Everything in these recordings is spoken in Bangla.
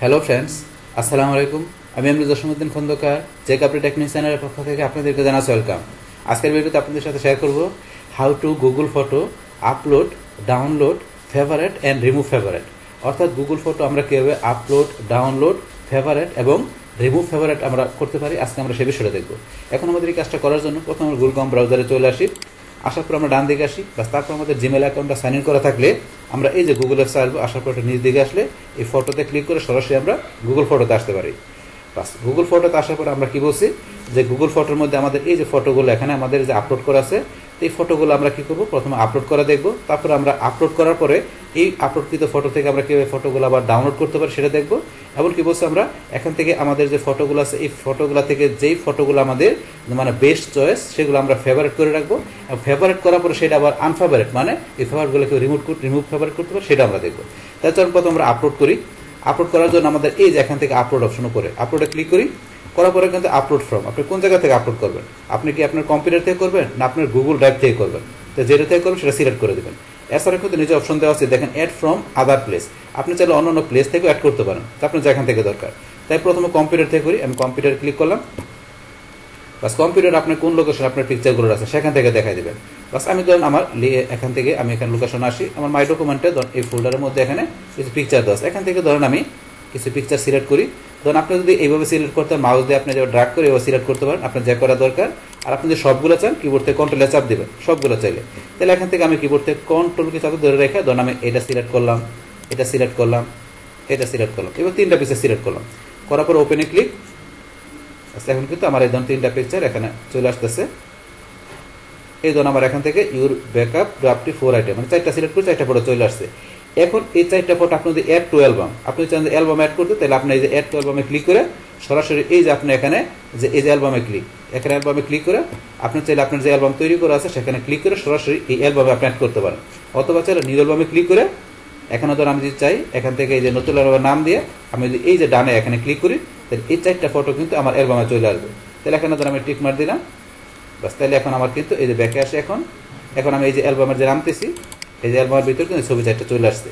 হ্যালো ফ্রেন্ডস, আসসালামু আলাইকুম। আমি জসিমউদ্দিন খন্দকার, জেক আপডেট টেকনিক চ্যানেলের পক্ষ থেকে আপনাদেরকে জানাচ্ছি ওয়েলকাম। আজকের ভিডিওতে আপনাদের সাথে শেয়ার করব how to Google photo upload, download, favourite and remove favourite. অর্থাৎ গুগল ফটো আমরা কীভাবে আপলোড, ডাউনলোড, ফেভারেট এবং রিমুভ ফেভারেট আমরা করতে পারি, আজকে আমরা সে বিষয়টা দেখব। এখন আমাদের এই কাজটা করার জন্য প্রথমে আমরা গুগল ক্রোম ব্রাউজারে চলে আসি। আসার পর আমরা ডান দিকে আসি, বাস তারপর আমাদের জিমেল অ্যাকাউন্টটা সাইন ইন করা থাকলে আমরা এই যে গুগলের সার্চ আসার পর নিচ দিকে আসলে এই ফটোতে ক্লিক করে সরাসরি আমরা গুগল ফটোতে আসতে পারি। বাস গুগল ফটোতে আসার পর আমরা কি বলছি যে গুগল ফটোর মধ্যে আমাদের এই যে ফটোগুলো এখানে আমাদের যে আপলোড করা আছে, এই ফটোগুলো আমরা কি করব, প্রথমে আপলোড করা দেখব। তারপর আমরা আপলোড করার পরে এই আপলোডকৃত ফটো থেকে আমরা কীভাবে ফটোগুলো আবার ডাউনলোড করতে পারি সেটা দেখব। এমন কি বলছি, আমরা এখান থেকে আমাদের যে ফটোগুলো আছে এই ফটোগুলো থেকে যেই ফটোগুলো আমাদের মানে বেস্ট চয়েস সেগুলো আমরা ফেভারিট করে রাখবো। ফেভারিট করার পরে সেটা আবার আনফেভারিট মানে এই ফেভারিটগুলোকে রিমুভ ফেভারিট করতে পারি সেটা আমরা দেখবো। তার জন্য প্রথমে আমরা আপলোড করি। আপলোড করার জন্য আমাদের এই যে এখান থেকে আপলোড অপশন করে আপলোডে ক্লিক করি। করার পরে কিন্তু আপলোড ফ্রম, আপনি কোন জায়গা থেকে আপলোড করবেন, আপনি কি আপনার কম্পিউটার থেকে করবেন না আপনার গুগল ড্রাইভ থেকে করবেন, তো যেটা থেকে করবেন সেটা সিলেক্ট করে দেবেন। এছাড়া কিন্তু নিচে অপশন দেওয়া আছে, দেখেন অ্যাড ফ্রম আদার প্লেস, আপনি চাইলে অন্য অন্য প্লেস থেকেও অ্যাড করতে পারেন, তো আপনার যেখান থেকে দরকার। তাই প্রথমে কম্পিউটার থেকে করি, আমি কম্পিউটার ক্লিক করলাম। বাস কম্পিউটার আপনার কোন লোকেশন আপনার পিকচারগুলো আছে সেখান থেকে দেখাই দেবেন। বাস আমি ধরেন আমার এখান থেকে আমি এখানে লোকেশন আসি, আমার মাই ডকুমেন্টে ধরুন এই ফোল্ডারের মধ্যে এখানে কিছু পিকচার দেওয়া আছে, এখান থেকে ধরেন আমি কিছু পিকচার সিলেক্ট করি। ধরুন আপনি যদি এইভাবে সিলেক্ট করতে মাউস দিয়ে আপনি ড্র্যাগ করে এভাবে সিলেক্ট করতে পারেন, আপনার যা করা দরকার। আর আপনি যদি সবগুলো চান কিবোর্ড থেকে কন্ট্রোলে চাপ দেবেন সবগুলো চাইলে, তাহলে এখান থেকে আমি কিবোর্ড থেকে কন্ট্রোলকে চাপ ধরে রেখে ধরুন আমি এটা সিলেক্ট করলাম, এটা সিলেক্ট করলাম, এটা সিলেক্ট করলাম, এবার তিনটা পিকচার সিলেক্ট করলাম। করার পর ওপেনে ক্লিক। আচ্ছা, এখন কিন্তু আমার এই ধরুন তিনটা পিকচার এখানে চলে আসতেছে। এই ধরুন আমার এখান থেকে ইউর ব্যাকআপ ড্রাফটি 4 আইটেম মানে 4টা সিলেক্ট করে 4টা ফটো চলে আসছে। এখন এই 4টা ফটো আপনি যদি অ্যাড টু অ্যালবাম, আপনি চান যে অ্যালবাম অ্যাড করতে, তাহলে আপনি এই যে অ্যাড টু অ্যালবামে ক্লিক করে সরাসরি এই যে আপনি এখানে যে এই যে অ্যালবামে ক্লিক, এখানে অ্যালবামে ক্লিক করে আপনি চাইলে আপনার যে অ্যালবাম তৈরি করা আছে সেখানে ক্লিক করে সরাসরি এই অ্যালবামে আপনি অ্যাড করতে পারেন। অথবা চাইলে নিউ অ্যালবামে ক্লিক করে এখানে ধর আমি যদি চাই এখান থেকে এই যে নতুন অ্যালবামের নাম দিয়ে আমি যদি এই যে ডানে এখানে ক্লিক করি, তাহলে এই 4টা ফটো কিন্তু আমার অ্যালবামে চলে আসবে। তাহলে এখানে ধর আমি টিক মার দিলাম। বাস তাহলে এখন আমার কিন্তু এই যে ব্যাকে আসে, এখন আমি এই যে অ্যালবামের যে নামতেছি এই যে অ্যালবামের ভিতরে কিন্তু ছবি 4টা চলে আসছে।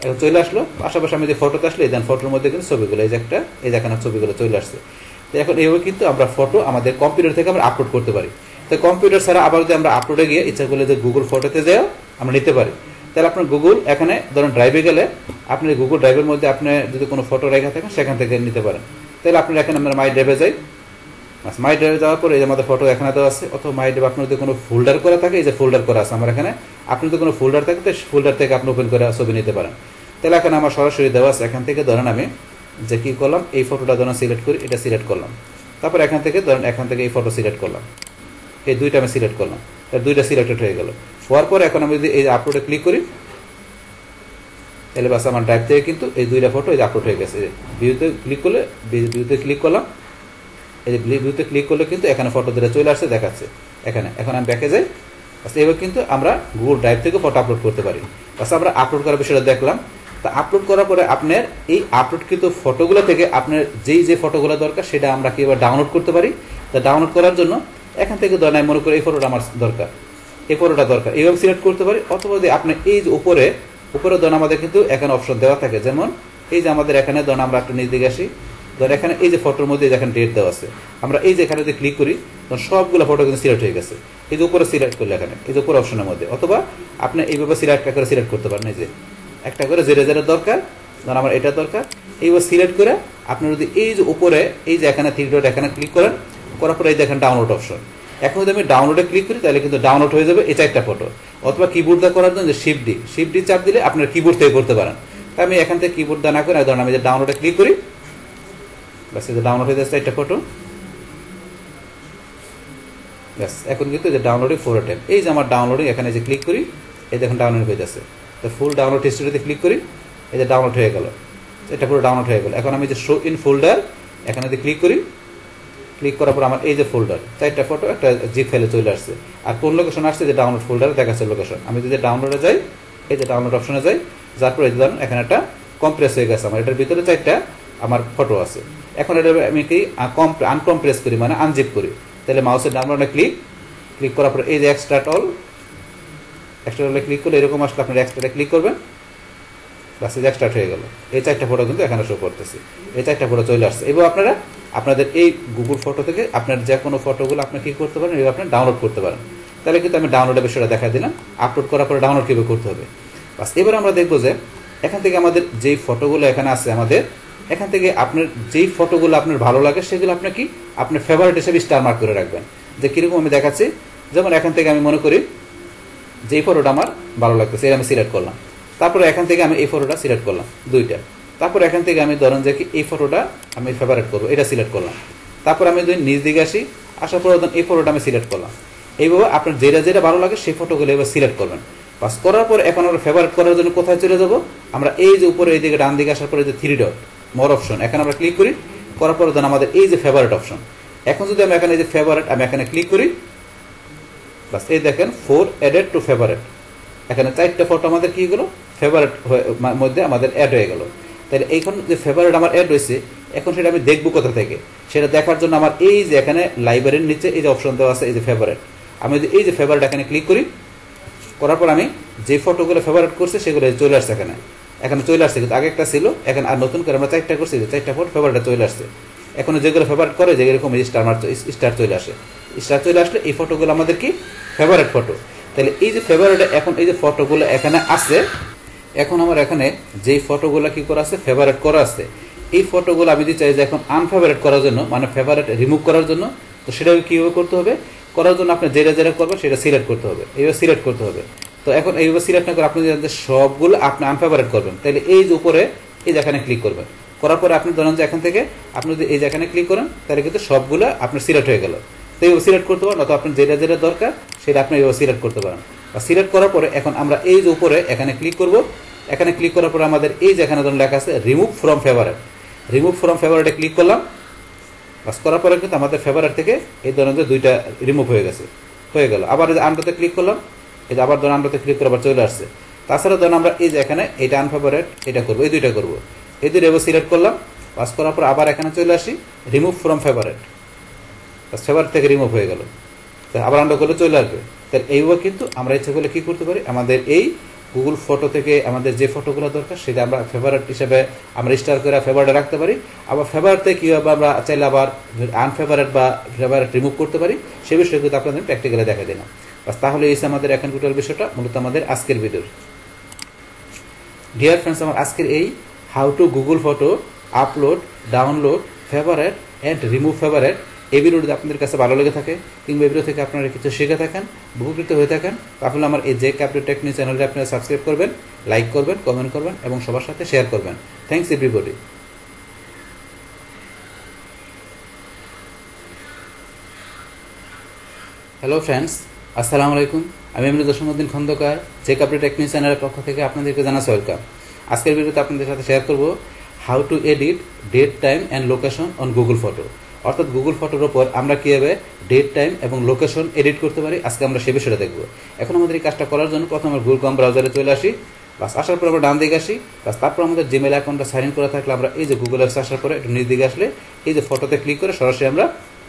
এখন চলে আসলো, পাশাপাশি আমি যে ফটোতে আসলে দেন ফটোর মধ্যে কিন্তু ছবিগুলো এই যে একটা এই যে এখানে ছবিগুলো চলে আসছে। তো এখন এইভাবে কিন্তু আমরা ফটো আমাদের কম্পিউটার থেকে আমরা আপলোড করতে পারি। তো কম্পিউটার ছাড়া আবার যদি আমরা আপলোডে গিয়ে ইচ্ছা করলে যে গুগল ফটোতে যাও আমরা নিতে পারি, তাহলে আপনার গুগল এখানে ধরুন ড্রাইভে গেলে আপনি গুগল ড্রাইভের মধ্যে আপনি যদি কোনো ফটো রেখে থাকেন সেখান থেকে নিতে পারেন। তাহলে আপনার এখানে আমরা মাই ড্রাইভে যাই। মাই ড্রাইভে যাওয়ার পরে এই যে আমাদের ফটো এখানে দেওয়া আছে, অথবা মাই ড্রাইভ আপনার যদি কোনো ফোল্ডার করা থাকে এই যে ফোল্ডার করা আছে আমার এখানে, আপনি যদি কোনো ফোল্ডার থাকে তো ফোল্ডার থেকে আপনি ওপেন করে ছবি নিতে পারেন। তাহলে এখানে আমার সরাসরি দেওয়া আছে, এখান থেকে ধরেন আমি যে কী করলাম এই ফটোটা ধরেন সিলেক্ট করি, এটা সিলেক্ট করলাম। তারপর এখান থেকে ধরেন এখান থেকে এই ফটো সিলেক্ট করলাম, এই দুইটা আমি সিলেক্ট করলাম, তার দুইটা সিলেক্টেড হয়ে গেল। হওয়ার পর এখন আমি যদি এই আপলোডে ক্লিক করি, তাহলে বাস আমার ড্রাইভ থেকে কিন্তু এই দুইটা ফটো এই আপলোড হয়ে গেছে। ভিউতে ক্লিক করলে ভিউতে ক্লিক করলাম, এই যে ভিউতে ক্লিক করলে কিন্তু এখানে ফটো দুটো চলে আসছে দেখাচ্ছে এখানে। এখন আমি ব্যাকে যাই। আচ্ছা, এবার কিন্তু আমরা গুগল ড্রাইভ থেকে ফটো আপলোড করতে পারি। আচ্ছা, আমরা আপলোড করার বিষয়টা দেখলাম। তা আপলোড করার পরে আপনার এই আপলোডকৃত ফটোগুলো থেকে আপনার যেই যে ফটোগুলো দরকার সেটা আমরা কি এবার ডাউনলোড করতে পারি। তা ডাউনলোড করার জন্য এখান থেকে ধরেন আমি মনে করি এই ফটোটা আমার দরকার, এই ফটোটা দরকার, এইভাবে সিলেক্ট করতে পারি। অথবা যদি আপনি এই যে উপরে ধরেন আমাদের কিন্তু এখানে অপশন দেওয়া থাকে, যেমন এই যে আমাদের এখানে ধরেন আমরা একটু নিচ দিকে আসি, ধর এখানে এই যে ফটোর মধ্যে এখানে ডেট দেওয়া আছে, আমরা এই যে এখানে যদি ক্লিক করি তখন সবগুলো ফটো কিন্তু সিলেক্ট হয়ে গেছে। এই যে উপরে সিলেক্ট করলে এখানে এই যে উপরে অপশনের মধ্যে, অথবা আপনি এইভাবে সিলেক্ট করে সিলেক্ট করতে পারেন, এই যে একটা করে যেটা যেটা দরকার, ধর আমার এটা দরকার, এইভাবে সিলেক্ট করে আপনি যদি এই যে উপরে এই যে এখানে 3 ডট এখানে ক্লিক করেন, করার পরে এই যে এখানে ডাউনলোড অপশন, এখন যদি আমি ডাউনলোডে ক্লিক করি তাহলে কিন্তু ডাউনলোড হয়ে যাবে এই 4টা ফটো। অথবা কিবোর্ড দিয়ে করার জন্য যে শিফট ডি চাপ দিলে আপনার কিবোর্ড থেকে করতে পারেন। তাই আমি এখান থেকে কিবোর্ড দিয়ে না করে ধরেন আমি যে ডাউনলোডে ক্লিক করি, ব্যাস এই যে ডাউনলোড হয়ে যাচ্ছে একটা ফটো। ব্যাস এখন কিন্তু এই যে ডাউনলোডিং 4 আইটেম, এই যে আমার ডাউনলোডিং এখানে যে ক্লিক করি এই দেখুন ডাউনলোড হয়ে যাচ্ছে। তো ফুল ডাউনলোড হিস্ট্রিতে ক্লিক করি, এই যে ডাউনলোড হয়ে গেল, এটা পুরো ডাউনলোড হয়ে গেল। এখন আমি যে শো ইন ফোল্ডার এখানে যদি ক্লিক করি, ক্লিক করার পর আমার এই যে ফোল্ডার 4টা ফটো একটা জিপ ফাইলে চলে আসছে। আর কোন লোকেশন আসছে যে ডাউনলোড ফোল্ডারে দেখাচ্ছে লোকেশন। আমি যদি ডাউনলোডে যাই, এই যে ডাউনলোড অপশনে যাই, যার পরে ধরুন এখানে একটা কম্প্রেস হয়ে গেছে, আমার এটার ভিতরে 4টা আমার ফটো আছে। এখন এটা আমি কি আনকম্প্রেস করি মানে আনজিপ করি, তাহলে মাউসের ডাউনলোডে ক্লিক করার পর এই যে এক্সট্রাক্ট অল ক্লিক করলে এরকম আসলে আপনার এক্সট্রাটা ক্লিক করবেন। বাস এই স্টার্ট হয়ে গেল। এই 4টা ফটো কিন্তু এখানে শো করতেছে, এই 4টা ফটো চলে আসছে। এবার আপনারা আপনাদের এই গুগল ফটো থেকে আপনার যে কোনো ফটোগুলো আপনি কী করতে পারেন, এবার আপনি ডাউনলোড করতে পারেন। তাহলে কিন্তু আমি ডাউনলোডের বিষয়টা দেখা দিলাম, আপলোড করার পরে ডাউনলোড কীভাবে করতে হবে। বাস এবার আমরা দেখবো যে এখান থেকে আমাদের যেই ফটোগুলো এখানে আছে, আমাদের এখান থেকে আপনার যেই ফটোগুলো আপনার ভালো লাগে সেগুলো আপনি কি আপনার ফেভারিট হিসেবে স্টার মার্ক করে রাখবেন। যে কীরকম আমি দেখাচ্ছি, যেমন এখান থেকে আমি মনে করি যেই ফটোটা আমার ভালো লাগতেছে আমি সিলেক্ট করলাম, তারপরে এখান থেকে আমি এই ফটোটা সিলেক্ট করলাম 2টা, তারপর এখান থেকে আমি ধরেন যে কি এই ফটোটা আমি ফেভারিট করবো, এটা সিলেক্ট করলাম, তারপর আমি যদি নিচ দিকে আসি, আসার পর এই ফটোটা আমি সিলেক্ট করলাম। এইভাবে আপনার যেটা যেটা ভালো লাগে সেই ফটোগুলো এবার সিলেক্ট করবেন। পাস করার পর এখন আমরা ফেভারিট করার জন্য কোথায় চলে যাব, আমরা এই যে উপরে এই দিকে ডান দিকে আসার পরে যে 3 ডট মোর অপশন, এখানে আমরা ক্লিক করি। করার পর দেন আমাদের এই যে ফেভারিট অপশন, এখন যদি আমি এখানে এই যে ফেভারিট আমি এখানে ক্লিক করি, বাস এই দেখেন 4 অ্যাডেড টু ফেভারিট, এখানে 4টা ফটো আমাদের কি গেলো ফেভারিট মধ্যে আমাদের অ্যাড হয়ে গেল। তাহলে এইখানে যে ফেভারিট আমার অ্যাড হয়েছে, এখন সেটা আমি দেখবো কোথা থেকে, সেটা দেখার জন্য আমার এই যে এখানে লাইব্রেরির নিচে এই যে অপশন দেওয়া আছে এই যে ফেভারিট, আমি যদি এই যে ফেভারিট এখানে ক্লিক করি, করার পর আমি যে ফটোগুলো ফেভারিট করছি সেগুলো চলে আসছে এখানে চলে আসছে, কিন্তু আগে একটা ছিল, এখন আর নতুন করে আমরা 4টা করছি, 4টা ফটো ফেভারিটে চলে আসছে। এখন যেগুলো ফেভারিট করে যে এরকম স্টার চলে আসে, স্টার চলে আসলে এই ফটোগুলো আমাদের কি ফেভারিট ফটো। তাহলে এই যে ফেভারিটে এখন এই যে ফটোগুলো এখানে আছে, এখন আমার এখানে যেই ফটোগুলো কি করা আছে ফেভারিট করা আছে, এই ফটোগুলো আমি যদি চাই যে এখন আনফেভারিট করার জন্য, মানে ফেভারিট রিমুভ করার জন্য, তো সেটা কীভাবে করতে হবে, করার জন্য আপনি যেটা যেটা করবেন সেটা সিলেক্ট করতে হবে, এইভাবে সিলেক্ট করতে হবে। তো এখন এইভাবে সিলেক্ট না করে আপনি যদি সবগুলো আপনি আনফেভারিট করবেন, তাহলে এই যে উপরে এই যেখানে ক্লিক করবেন, করার পরে আপনি ধরেন যে এখান থেকে আপনি যদি এই যেখানে ক্লিক করেন, তাহলে কিন্তু সবগুলো আপনার সিলেক্ট হয়ে গেল। তো এইভাবে সিলেক্ট করতে পারেন, অথবা আপনার যেটা যেটা দরকার সেটা আপনি এইভাবে সিলেক্ট করতে পারেন। বা সিলেক্ট করার পরে এখন আমরা এই যে উপরে এখানে ক্লিক করব, এখানে ক্লিক করার পরে আমাদের এই যে এখানে ধরুন লেখা আছে remove from favourite, remove from ফেভারিটে ক্লিক করলাম। বাস করার পরে কিন্তু আমাদের ফেভারিট থেকে এই ধরনের যে 2টা রিমুভ হয়ে গেল। আবার এই যে আনডোতে ক্লিক করলাম, এই যে আবার ধরুন আনডোতে ক্লিক করে আবার চলে আসছে। তাছাড়া ধরুন আমরা এই যে এখানে এটা আনফেভারিট এটা করবো, এই 2টা করবো, এই 2টা এবার সিলেক্ট করলাম। পাস করার পর আবার এখানে চলে আসি remove from favourite, bus favourite থেকে রিমুভ হয়ে গেল, আবার আনডো করলে চলে আসবে। তাহলে এইভাবে কিন্তু আমরা ইচ্ছা করলে কী করতে পারি, আমাদের এই গুগল ফটো থেকে আমাদের যে ফটোগুলো দরকার সেটা আমরা ফেভারিট হিসেবে আমরা স্টার করে ফেভারিটে রাখতে পারি। আবার ফেভারিট থেকে কীভাবে আমরা চাইলে আবার আনফেভারিট বা ফেভারিট রিমুভ করতে পারি, সে বিষয়ে কিন্তু আপনাদের প্র্যাকটিক্যালে দেখা দিলাম। বাস তাহলে এই আমাদের এখন টোটাল বিষয়টা মূলত আমাদের আজকের ভিডিওর। ডিয়ার ফ্রেন্ডস, আমার আজকের এই how to Google photo upload, download, favourite and remove favourite, এই ভিডিও যদি আপনাদের কাছে ভালো লেগে থাকে কিংবা এই ভিডিও থেকে আপনারা কিছু শিখে থাকেন, উপকৃত হয়ে থাকেন, তাহলে আমার এই জেক আপডেট টেক নিউজ চ্যানেলটি আপনারা সাবস্ক্রাইব করবেন, লাইক করবেন, কমেন্ট করবেন এবং সবার সাথে শেয়ার করবেন। Thanks everybody. হ্যালো ফ্রেন্ডস, আসসালামু আলাইকুম। আমি জসীমউদ্দিন খন্দকার, জেক আপডেট টেক নিউজ চ্যানেলের পক্ষ থেকে আপনাদেরকে জানাচ্ছি ওয়েলকাম। আজকের ভিডিওতে আপনাদের সাথে শেয়ার করব how to edit date, time and location on Google photo. অর্থাৎ গুগল ফটোর ওপর আমরা কীভাবে ডেট, টাইম এবং লোকেশন এডিট করতে পারি, আজকে আমরা সে বিষয়টা দেখব। এখন আমাদের এই কাজটা করার জন্য প্রথমে গুগল ক্রোম ব্রাউজারে চলে আসি, বাস আসার পর আমরা ডান দিকে আসি, বাস তারপর আমাদের জিমেল অ্যাকাউন্টটা সাইন ইন করা থাকলে আমরা এই যে গুগল অ্যাপস আসার পরে একটু নিচ দিকে আসলে এই যে ফটোতে ক্লিক করে সরাসরি আমরা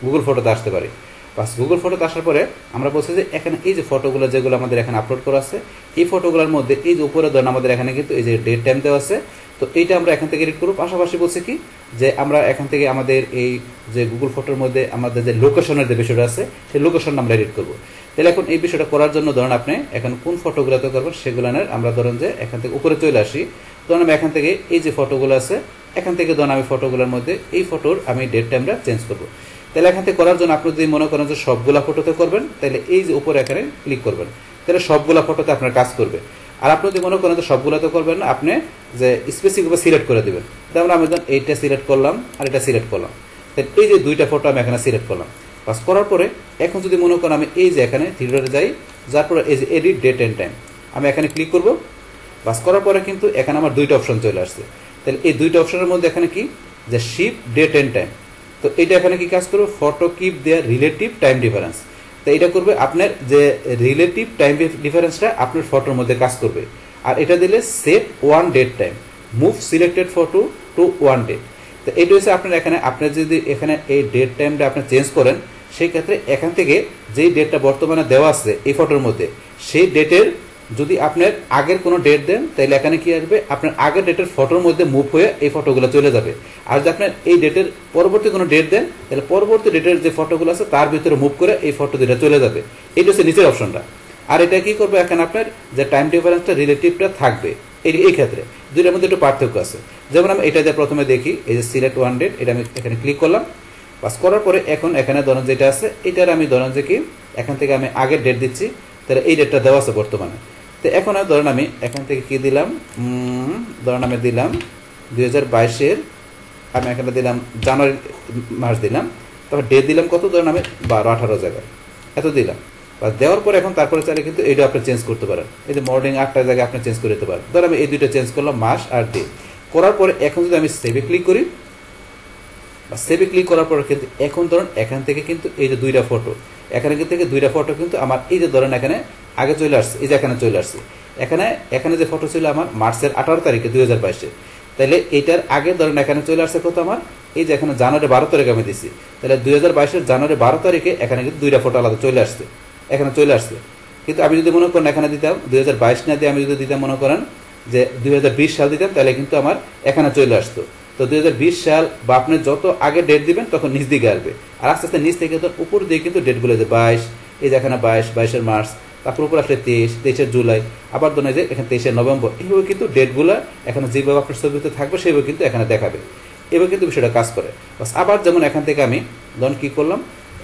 গুগল ফটোতে আসতে পারি। বাস গুগল ফটোতে আসার পরে আমরা বলছি যে এখানে এই যে ফটোগুলো যেগুলো আমাদের এখানে আপলোড করা আছে, এই ফটোগুলোর মধ্যে এই যে উপরে ধরেন আমাদের এখানে কিন্তু এই যে ডেট, টাইম দেওয়া আছে, তো এইটা আমরা এখান থেকে এডিট করব। পাশাপাশি বলছে কি যে আমরা এখান থেকে আমাদের এই যে গুগল ফটোর মধ্যে আমাদের যে লোকেশনের যে বিষয়টা আছে সেই লোকেশনটা আমরা এডিট করবো। তাহলে এখন এই বিষয়টা করার জন্য ধরেন আপনি এখন কোন ফটোগুলোতে করবেন সেগুলোর আমরা ধরেন যে এখান থেকে উপরে চলে আসি, ধরেন আমি এখান থেকে এই যে ফটোগুলো আছে এখান থেকে ধরেন আমি ফটোগুলোর মধ্যে এই ফটোর আমি ডেট, টাইমটা চেঞ্জ করবো। তাহলে এখান থেকে করার জন্য আপনি যদি মনে করেন যে সবগুলা ফটোতে করবেন, তাহলে এই যে উপরে এখানে ক্লিক করবেন, তাহলে সবগুলা ফটোতে আপনার কাজ করবে। আর আপনি যদি মনে করেন যে সবগুলোতে করবেন না, আপনি যে স্পেসিফিকভাবে সিলেক্ট করে দেবেন। যেমন আমি ধরুন এইটা সিলেক্ট করলাম আর এটা সিলেক্ট করলাম, তাহলে এই যে 2টা ফটো আমি এখানে সিলেক্ট করলাম। বাস করার পরে এখন যদি মনে করেন আমি এই যে এখানে থিয়েটারে যাই, যার পরে এই যে এডিট ডেট অ্যান্ড টাইম আমি এখানে ক্লিক করব। বাস করার পরে কিন্তু এখানে আমার 2টা অপশন চলে আসছে। তাহলে এই 2টা অপশনের মধ্যে এখানে কি যে শিপ ডেট অ্যান্ড টাইম, তো এটা এখানে কি কাজ করবে, ফটো কিপ দেয়ার রিলেটিভ টাইম ডিফারেন্স। তো এটা করবে আপনার যে রিলেটিভ টাইম ডিফারেন্সটা আপনার ফটোর মধ্যে কাজ করবে। আর এটা দিলে set one date time, move selected photo to one date. তো এটা হচ্ছে আপনার এখানে আপনার যদি এখানে এই ডেট টাইমটা আপনি চেঞ্জ করেন, সেই ক্ষেত্রে এখান থেকে যেই ডেটটা বর্তমানে দেওয়া আছে এই ফটোর মধ্যে সেই ডেটের যদি আপনার আগের কোনো ডেট দেন তাহলে এখানে কি আসবে, আপনার আগের ডেটের ফটোর মধ্যে মুভ হয়ে এই ফটোগুলো চলে যাবে। আর যদি আপনার এই ডেটের পরবর্তী কোনো ডেট দেন তাহলে পরবর্তী ডেটের যে ফটোগুলো আছে তার ভিতরে মুভ করে এই ফটো দুটো চলে যাবে। এটা হচ্ছে নিচের অপশনটা। আর এটা কি করবে, এখানে আপনার যে টাইম ডিফারেন্সটা রিলেটিভটা থাকবে এই ক্ষেত্রে দুইটার মধ্যে একটু পার্থক্য আছে। যেমন আমি এটা দিয়ে প্রথমে দেখি, এই যে সিলেক্ট ওয়ান ডেট, এটা আমি এখানে ক্লিক করলাম। পাস করার পরে এখন এখানে ধরেন যেটা আছে এটার আমি ধরেন যে কি এখান থেকে আমি আগের ডেট দিচ্ছি, তাহলে এই ডেটটা দেওয়া আছে বর্তমানে। তো এখন ধরেন আমি এখান থেকে কি দিলাম, ধরেন আমি দিলাম 2022-এর, আমি এখানে দিলাম জানুয়ারি মাস দিলাম, তারপর ডেট দিলাম কত, ধরেন আমি 12-18 জায়গায় এত দিলাম। বা দেওয়ার পরে এখন তারপরে চাইলে কিন্তু এইটা আপনি চেঞ্জ করতে পারেন। এই যে মর্নিং 8টার জায়গায় আপনি চেঞ্জ করে দিতে পারেন। ধরেন আমি এই দুইটা চেঞ্জ করলাম, মাস আর ডে। করার পরে এখন যদি আমি সেভে ক্লিক করি, বা সেভে ক্লিক করার পরে কিন্তু এখন ধরেন এখান থেকে কিন্তু এই যে দুইটা ফটো, এখানে থেকে দুইটা ফটো কিন্তু আমার এই যে ধরেন এখানে আগে চলে আসছে, এই যে এখানে চলে আসছে। এখানে যে ফটো ছিল আমার মার্চের 18 তারিখে 2022-এ, তাহলে এইটার আগে ধরেন এখানে চলে আসছে কত আমার, এই যে এখানে জানুয়ারি 12 তারিখে আমি দিচ্ছি, তাহলে 2022-এর জানুয়ারি 12 তারিখে এখানে কিন্তু দুইটা ফটো আলাদা চলে আসছে, এখানে চলে আসছে। কিন্তু আমি যদি মনে করেন এখানে দিতাম 2022 না দিয়ে আমি যদি দিতাম মনে করেন যে 2020 সাল দিতাম, তাহলে কিন্তু আমার এখানে চলে আসতো। তো 2020 সাল বা আপনি যত আগে ডেট দিবেন তখন নিচ দিকে আসবে, আর আস্তে আস্তে নিচ থেকে তো উপর দিয়ে কিন্তু ডেটগুলো যে 22, এই যে এখানে 22-এর মার্চ, তারপর উপর আসলে 23-এর জুলাই, আবার ধরেন যে এখানে 23-এর নভেম্বর, এইভাবে কিন্তু ডেটগুলো এখানে যেভাবে আপনার ছবিতে থাকবে সেইভাবে কিন্তু এখানে দেখাবে। এবার কিন্তু বিষয়টা কাজ করে। বাস আবার যেমন এখান থেকে আমি ধরুন কী করলাম,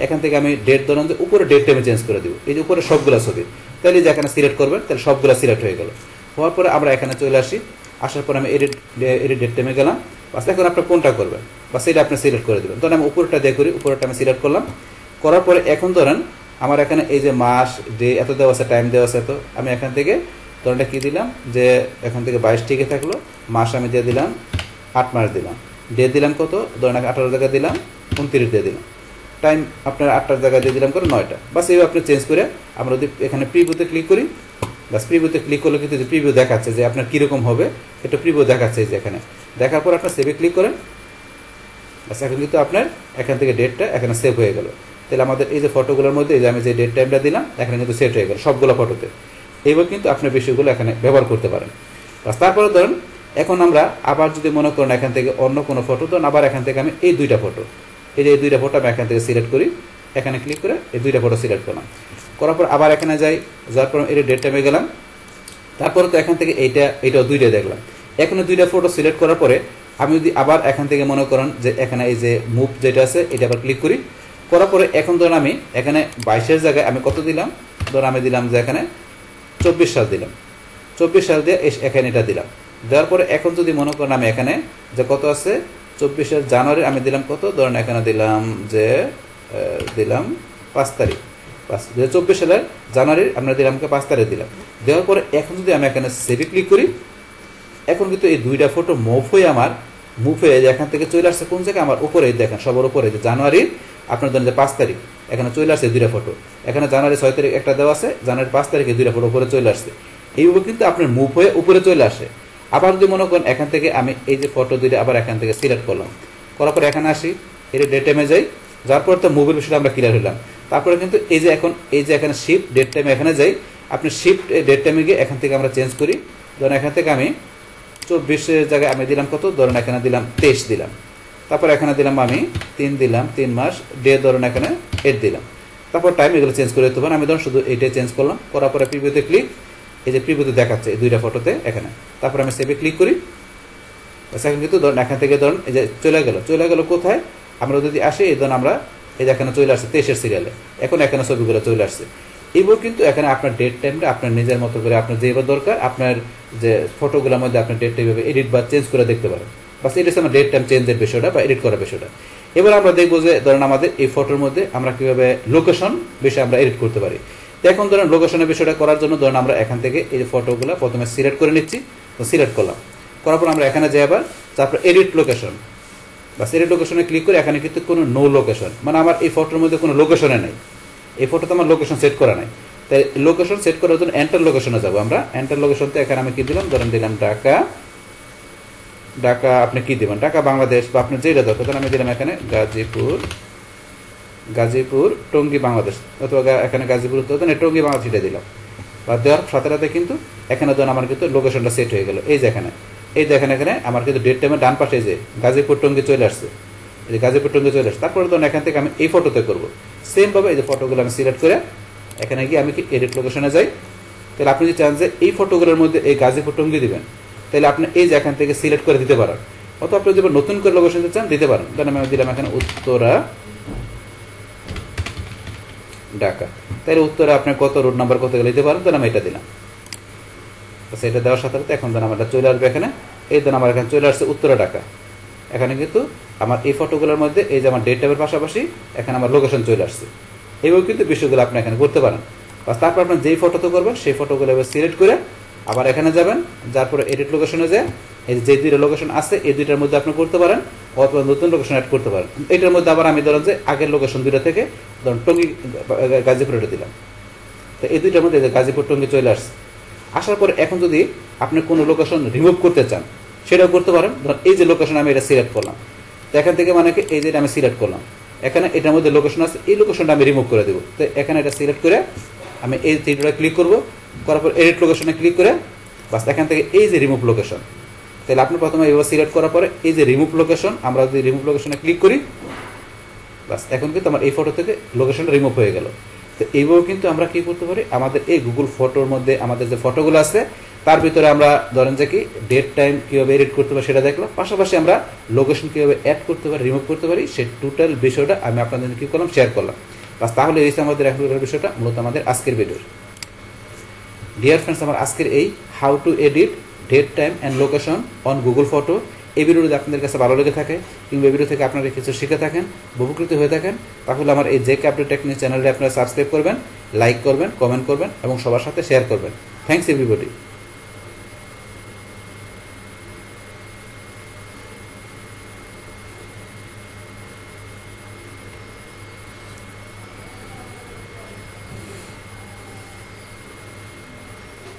এখান থেকে আমি ডেট ধরেন যে উপরে ডেটটা আমি চেঞ্জ করে দিব, এই যে উপরে সবগুলো ছবি, তাহলে যে এখানে সিলেক্ট করবেন তাহলে সবগুলো সিলেক্ট হয়ে গেল। হওয়ার পরে আমরা এখানে চলে আসি, আসার পরে আমি এডিট ডেট টাইমে গেলাম। বাস এখন আপনার কোনটা করবেন বা সেটা আপনি সিলেক্ট করে দেবেন। ধরেন আমি উপরটা দিয়ে করি, উপরটা আমি সিলেক্ট করলাম। করার পরে এখন ধরেন আমার এখানে এই যে মাস ডে এত দেওয়া আছে, টাইম দেওয়া আছে, তো আমি এখান থেকে ধরেনটা কী দিলাম যে এখান থেকে 22 টিকে থাকলো, মাস আমি দিয়ে দিলাম 8 মাস দিলাম, ডে দিলাম কত, ধরেন 18 জায়গায় দিলাম 29 দিয়ে দিলাম, টাইম আপনার 8টার জায়গায় দিয়ে দিলাম করে 9টা। বাস এইভাবে আপনি চেঞ্জ করে আমরা যদি এখানে প্রিভিউতে ক্লিক করি, বাস প্রিভিউতে ক্লিক করলে কিন্তু যে প্রিভিউ দেখাচ্ছে যে আপনার কীরকম হবে, এটা প্রিভিউ দেখাচ্ছে যে এখানে। দেখার পর আপনার সেভে ক্লিক করেন, বাস এখন কিন্তু আপনার এখান থেকে ডেটটা এখানে সেভ হয়ে গেল। তাহলে আমাদের এই যে ফটোগুলোর মধ্যে এই যে আমি যে ডেট টাইমটা দিলাম এখানে কিন্তু সেট হয়ে গেল সবগুলো ফটোতে। এইবার কিন্তু আপনার বিষয়গুলো এখানে ব্যবহার করতে পারেন। বাস তারপরে ধরুন এখন আমরা আবার যদি মনে করেন এখান থেকে অন্য কোনো ফটো, ধরুন আবার এখান থেকে আমি এই দুইটা ফটো, এই যে এই দুইটা ফটো আমি এখান থেকে সিলেক্ট করি, এখানে ক্লিক করে এই দুইটা ফটো সিলেক্ট করলাম। করার পর আবার এখানে যাই, যাওয়ার পর এই ডেট টাইমে গেলাম। তারপরে তো এখান থেকে এইটাও দুইটা দেখলাম। এখানে দুইটা ফটো সিলেক্ট করার পরে আমি যদি আবার এখান থেকে মনে করেন যে এখানে এই যে মুভ যেটা আছে এটা আবার ক্লিক করি, করার পরে এখন ধরুন আমি এখানে 22-এর জায়গায় আমি কত দিলাম, ধরুন আমি দিলাম যে এখানে 24 সাল দিলাম, 24 সাল দিয়ে এখানে এটা দিলাম। দেওয়ার পরে এখন যদি মনে করেন আমি এখানে যে কত আছে 24 জানুয়ারি আমি দিলাম কত, ধরেন এখানে দিলাম যে দিলাম 5 তারিখ, 2024 সালের জানুয়ারির আমরা দিলাম 5 তারিখ দিলাম। দেওয়ার পরে এখন যদি আমি এখানে সেভে ক্লিক করি, এখন কিন্তু এই দুইটা ফটো মুভ হয়ে এখান থেকে চলে আসছে কোন জায়গায়, আমার উপরে দেখেন সবার উপরে যে জানুয়ারির আপনার ধরেন যে 5 তারিখ এখানে চলে আসছে দুইটা ফটো, এখানে জানুয়ারি 6 তারিখ একটা দেওয়া আছে, জানুয়ারি 5 তারিখে দুইটা ফটো উপরে চলে আসছে। এইভাবে কিন্তু আপনার মুভ হয়ে উপরে চলে আসে। আবার যদি মনে করেন এখান থেকে আমি এই যে ফটো দুইটা আবার এখান থেকে সিলেক্ট করলাম, করার পরে এখানে আসি, এর ডেট টাইমে যাই, যার পর তো মুভের বিষয়টা আমরা ক্লিয়ার হলাম। তারপরে কিন্তু এই যে এখানে শিফট ডেট টাইমে এখানে যাই, আপনি শিফট ডেট টাইমে গিয়ে এখান থেকে আমরা চেঞ্জ করি। ধরেন এখান থেকে আমি 24-এর জায়গায় আমি দিলাম কত, ধরেন এখানে দিলাম 23 দিলাম, তারপর এখানে দিলাম আমি 3 দিলাম 3 মাস, ডে ধরেন এখানে 8 দিলাম, তারপর টাইম এগুলো চেঞ্জ করে দিতে পারেন। আমি ধরুন শুধু এইটাই চেঞ্জ করলাম, করার পরে প্রিভিউতে ক্লিক, এই যে প্রিভিউতে দেখাচ্ছে এই দুইটা ফটোতে এখানে, তারপর আমি সেভে ক্লিক করি। এখন কিন্তু ধরুন এখান থেকে ধরুন এই যে চলে গেল কোথায়, আমরা যদি আসি এই ধরুন আমরা এই যে এখানে চলে আসছে 23-এর সিরিয়ালে, এখন এখানে ছবিগুলো চলে আসছে। এবার কিন্তু এখানে আপনার ডেট টাইমটা আপনার নিজের মতো করে আপনার যেভাবে দরকার আপনার যে ফটোগুলোর মধ্যে আপনার ডেট টাইম এডিট বা চেঞ্জ করে দেখতে পারেন। বাস এটা হচ্ছে আমার ডেট টাইম চেঞ্জের বিষয়টা বা এডিট করার বিষয়টা। এবার আমরা দেখবো যে ধরেন আমাদের এই ফটোর মধ্যে আমরা কীভাবে লোকেশন বিষয়ে আমরা এডিট করতে পারি। তো এখন ধরেন লোকেশনের বিষয়টা করার জন্য ধরেন আমরা এখান থেকে এই ফটোগুলো প্রথমে সিলেক্ট করে নিচ্ছি, তো সিলেক্ট করলাম, করার পর আমরা এখানে যাই আবার, তারপর এডিট লোকেশন, বাস এডিট লোকেশনে ক্লিক করে এখানে কিন্তু কোনো নো লোকেশন, মানে আমার এই ফটোর মধ্যে কোনো লোকেশনে নেই, এই ফটোতে আমার লোকেশন সেট করা নাই। তাই লোকেশন সেট করার জন্য এন্টার লোকেশনে যাবো আমরা। এন্টার লোকেশনতে এখানে আমি কি দিলাম, ধরেন দিলাম ঢাকা, আপনি কি দিবেন ঢাকা বাংলাদেশ বা আপনার যেটা দরকার, ধরেন আমি দিলাম এখানে গাজীপুর টঙ্গী বাংলাদেশ, অথবা এখানে গাজীপুর টঙ্গী বাংলাদেশ এটা দিলাম। বা দেওয়ার সাথে সাথে কিন্তু এখানে ধরুন আমার কিন্তু লোকেশনটা সেট হয়ে গেল। এই যে এখানে এখানে আমার কিন্তু ডেট টাইমের ডান পাশে যে গাজীপুর টঙ্গী চলে আসছে, এই যে গাজীপুর টঙ্গী চলে আসছে। তারপরে ধরুন এখান থেকে আমি এই ফটোতে করবো সেমভাবে এই যে ফটোগুলো আমি সিলেক্ট করে এখানে গিয়ে আমি কি এডিট লোকেশনে যাই। তাহলে আপনি যদি চান যে এই ফটোগুলোর মধ্যে এই গাজীপুর টঙ্গী দিবেন, তাহলে আপনি এই যে এখান থেকে সিলেক্ট করে দিতে পারেন, অথবা আপনি যদি নতুন করে লোকেশন দিতে চান দিতে পারেন। ধরেন আমি দিলাম এখানে উত্তরা ঢাকা, তাহলে উত্তরে আপনার কত রোড নাম্বার কত দিতে পারেন, ধরেন আমি এটা দিলাম। সেটা দেওয়ার সাথে সাথে এখন ধরেন আমার চলে আসবে এখানে, এই ধরেন আমার এখানে চলে আসছে উত্তরা ঢাকা। এখানে কিন্তু আমার এই ফটোগুলোর মধ্যে এই যে আমার ডেট টাইমের পাশাপাশি এখানে আমার লোকেশন চলে আসছে। এইভাবে কিন্তু বিষয়গুলো আপনি এখানে করতে পারেন। তারপর আপনার যেই ফটোতে করবেন সেই ফটোগুলো এবার সিলেক্ট করে আবার এখানে যাবেন, যার পরে এডিট লোকেশনে যায় এই যে দুইটা লোকেশন আছে এই দুইটার মধ্যে আপনি করতে পারেন, অথবা নতুন লোকেশন অ্যাড করতে পারেন। এটার মধ্যে আবার আমি ধরেন যে আগের লোকেশন দুইটা থেকে ধরুন টঙ্গী গাজীপুর এটা দিলাম, তো এই দুইটার মধ্যে গাজীপুর টঙ্গী চলে আসছে। আসার পরে এখন যদি আপনি কোনো লোকেশন রিমুভ করতে চান সেটাও করতে পারেন। ধরুন এই যে লোকেশন আমি এটা সিলেক্ট করলাম, তো এখান থেকে মানে কি এই যে আমি সিলেক্ট করলাম, এখানে এটার মধ্যে লোকেশন আছে, এই লোকেশনটা আমি রিমুভ করে দেবো। তো এখানে এটা সিলেক্ট করে আমি এই থ্রিডোটা ক্লিক করবো, করার পর এডিট লোকেশনে ক্লিক করে বাস এখান থেকে এই যে রিমুভ লোকেশন, তাহলে আপনি প্রথমে এবার সিলেক্ট করার পরে এই যে রিমুভ লোকেশন, আমরা যদি রিমুভ লোকেশনে ক্লিক করি বাস এখন কিন্তু আমার এই ফটো থেকে লোকেশনটা রিমুভ হয়ে গেল। তো এইভাবে কিন্তু আমরা কি করতে পারি, আমাদের এই গুগল ফটোর মধ্যে আমাদের যে ফটোগুলো আছে তার ভিতরে আমরা ধরেন যে কি ডেট টাইম কীভাবে এডিট করতে পারি সেটা দেখলাম, পাশাপাশি আমরা লোকেশন কীভাবে অ্যাড করতে পারি রিমুভ করতে পারি সেই টোটাল বিষয়টা আমি আপনাদের কী করলাম শেয়ার করলাম। বাস তাহলে এই আমাদের এখনকার বিষয়টা মূলত আমাদের আজকের ভিডিওর। ডিয়ার ফ্রেন্ডস, আমার আজকের এই how to edit date time and location on Google photo, এই ভিডিওটি আপনাদের কাছে ভালো লেগে থাকে কিংবা এই ভিডিও থেকে আপনারা কিছু শিখে থাকেন, উপকৃত হয়ে থাকেন, তাহলে আমার এই জেকে আপডেট টেকনিক চ্যানেলটি আপনারা সাবস্ক্রাইব করবেন, লাইক করবেন, কমেন্ট করবেন এবং সবার সাথে শেয়ার করবেন। Thanks everybody.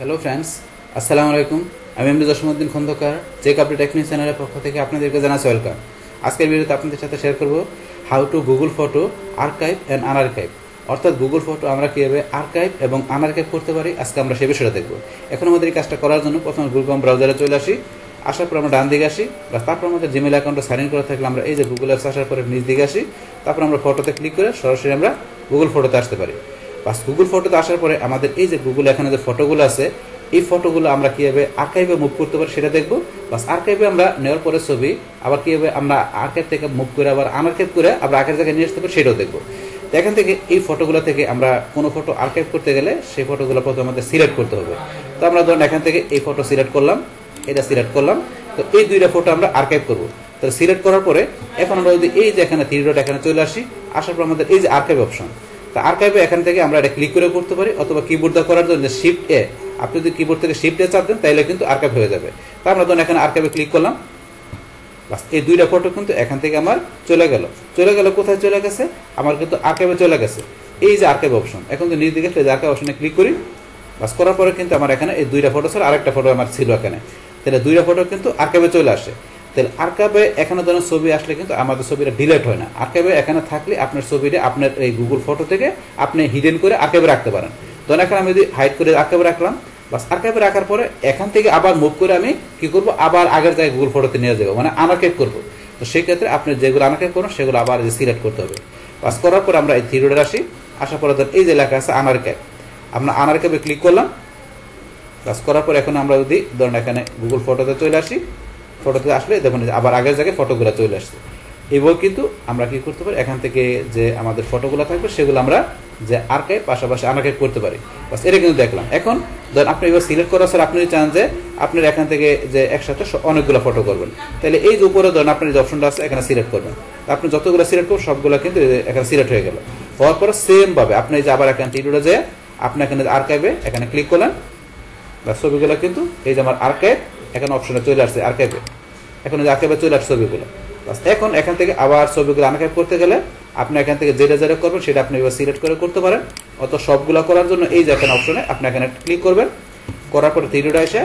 হ্যালো ফ্রেন্ডস, আসসালামু আলাইকুম। আমি এমডি জসীমউদ্দিন খন্দকার, জেক আপডেট টেকনিক চ্যানেলের পক্ষ থেকে আপনাদেরকে জানাচ্ছি ওয়েলকাম। আজকের ভিডিওতে আপনাদের সাথে শেয়ার করব how to Google photo archive and unarchive, অর্থাৎ গুগল ফটো আমরা কীভাবে আর্কাইভ এবং আনআর্কাইভ করতে পারি, আজকে আমরা সেই বিষয়টা দেখব। এখন আমাদের এই কাজটা করার জন্য প্রথমে গুগল ক্রোম ব্রাউজারে চলে আসি, আসার পর আমরা ডান দিকে আসি, বা তারপর আমাদের জিমেল অ্যাকাউন্টে সাইন ইন করা থাকলে আমরা এই যে গুগল অ্যাপস আসার পরে নিচ দিকে আসি, তারপর আমরা ফটোতে ক্লিক করে সরাসরি আমরা গুগল ফটোতে আসতে পারি। বাস গুগল ফটোতে আসার পরে আমাদের এই যে গুগল এখানে যে ফটোগুলো আছে এই ফটোগুলো আমরা কীভাবে আর্কাইভে মুভ করতে পারি সেটা দেখবো। বাস আর্কাইভে আমরা নেওয়ার পরে ছবি আবার কীভাবে আমরা আর্কাইভ থেকে মুভ করে আবার আনআর্কাইভ করে আবার আগের জায়গায় নিয়ে আসতে পারি সেটাও দেখবো। তো এখান থেকে এই ফটোগুলো থেকে আমরা কোনো ফটো আর্কাইভ করতে গেলে সেই ফটোগুলো প্রথমে আমাদের সিলেক্ট করতে হবে। তো আমরা ধরুন এখান থেকে এই ফটো সিলেক্ট করলাম, এটা সিলেক্ট করলাম, তো এই দুইটা ফটো আমরা আর্কাইভ করবো। তাহলে সিলেক্ট করার পরে এখন আমরা যদি এই যে এখানে থ্রি ডট এখানে চলে আসি, আসার পর আমাদের এই যে আর্কাইভ অপশন, তা আর্কাইভে এখান থেকে আমরা এটা ক্লিক করে করতে পারি, অথবা কিবোর্ড দিয়ে করার জন্য শিফট এ, আপনি যদি কিবোর্ড থেকে শিফট এ চাপ দেন তাহলে কিন্তু আর্কাইভ হয়ে যাবে। তা আমরা ধরুন এখানে আর্কাইভে ক্লিক করলাম, বাস এই দুইটা ফটো কিন্তু এখান থেকে আমার চলে গেল। কোথায় চলে গেছে, আমার কিন্তু আর্কাইভে চলে গেছে। এই যে আর্কাইভ অপশন, এখন যদি নিচ দিকে আর্কাইভ অপশনে ক্লিক করি, বাস করার পরে কিন্তু আমার এখানে এই দুইটা ফটো ছাড়া আরেকটা ফটো আমার ছিল এখানে, তাহলে দুইটা ফটো কিন্তু আর্কাইভে চলে আসে। তাহলে আর্কাইভে এখানে ধরুন ছবি আসলে কিন্তু আমাদের ছবিটা ডিলিট হয় না, আর্কাইভে এখানে থাকলে আপনার ছবিটা আপনার এই গুগল ফটো থেকে আপনি হিডেন করে আর্কাইভে রাখতে পারেন। ধরুন এখন আমি যদি হাইড করে আর্কাইভে রাখলাম, বাস আর্কাইভে রাখার পরে এখান থেকে আবার মুভ করে আমি কি করবো, আবার আগের জায়গায় গুগল ফটোতে নিয়ে যাবো, মানে আনআর্কাইভ করবো। তো সেই ক্ষেত্রে আপনি যেগুলো আনআর্কাইভ করুন সেগুলো আবার সিলেক্ট করতে হবে। বাস করার পরে আমরা এই থ্রি ডটে আসি, আসার পরে ধর এই যে লেখা আছে আনআর্কাইভ, আমরা আনআর্কাইভে ক্লিক করলাম। বাস করার পর এখন আমরা যদি ধরুন এখানে গুগল ফটোতে চলে আসি, ফটোতে আসলে দেখুন আবার আগের জায়গায় ফটোগুলো চলে আসছে। এবার কিন্তু আমরা কি করতে পারি, এখান থেকে যে আমাদের ফটোগুলো থাকবে সেগুলো আমরা যে আর্কাইভ পাশাপাশি আনআর্কাইভ করতে পারি। বাস এটা কিন্তু দেখলাম। এখন ধরুন আপনি এবার সিলেক্ট করার পর আপনি চান যে আপনার এখান থেকে যে একসাথে অনেকগুলো ফটো করবেন, তাহলে এই যে উপরে ধরুন আপনার যে অপশনটা আছে এখানে সিলেক্ট করবেন, আপনি যতগুলো সিলেক্ট করবেন সবগুলো কিন্তু এখানে সিলেক্ট হয়ে গেল। হওয়ার পরে সেম ভাবে আপনি যে আবার এখানে টিডোরে যে আপনি এখানে আর্কাইভে এখানে ক্লিক করলেন, বা ছবিগুলো কিন্তু এই যে আমার আর্কাইভ এখানে অপশনে চলে আসছে আর্কাইভে, এখন যে আর্কাইভে চলে আসছে ছবিগুলো। বাস এখন এখান থেকে আবার ছবিগুলো আনআর্কাইভ করতে গেলে আপনি এখান থেকে যেটা করবেন সেটা আপনি এবার সিলেক্ট করে করতে পারেন, অত সবগুলো করার জন্য এই যে এখানে অপশনে আপনি এখানে ক্লিক করবেন, করার পরে থ্রি ডটে এসে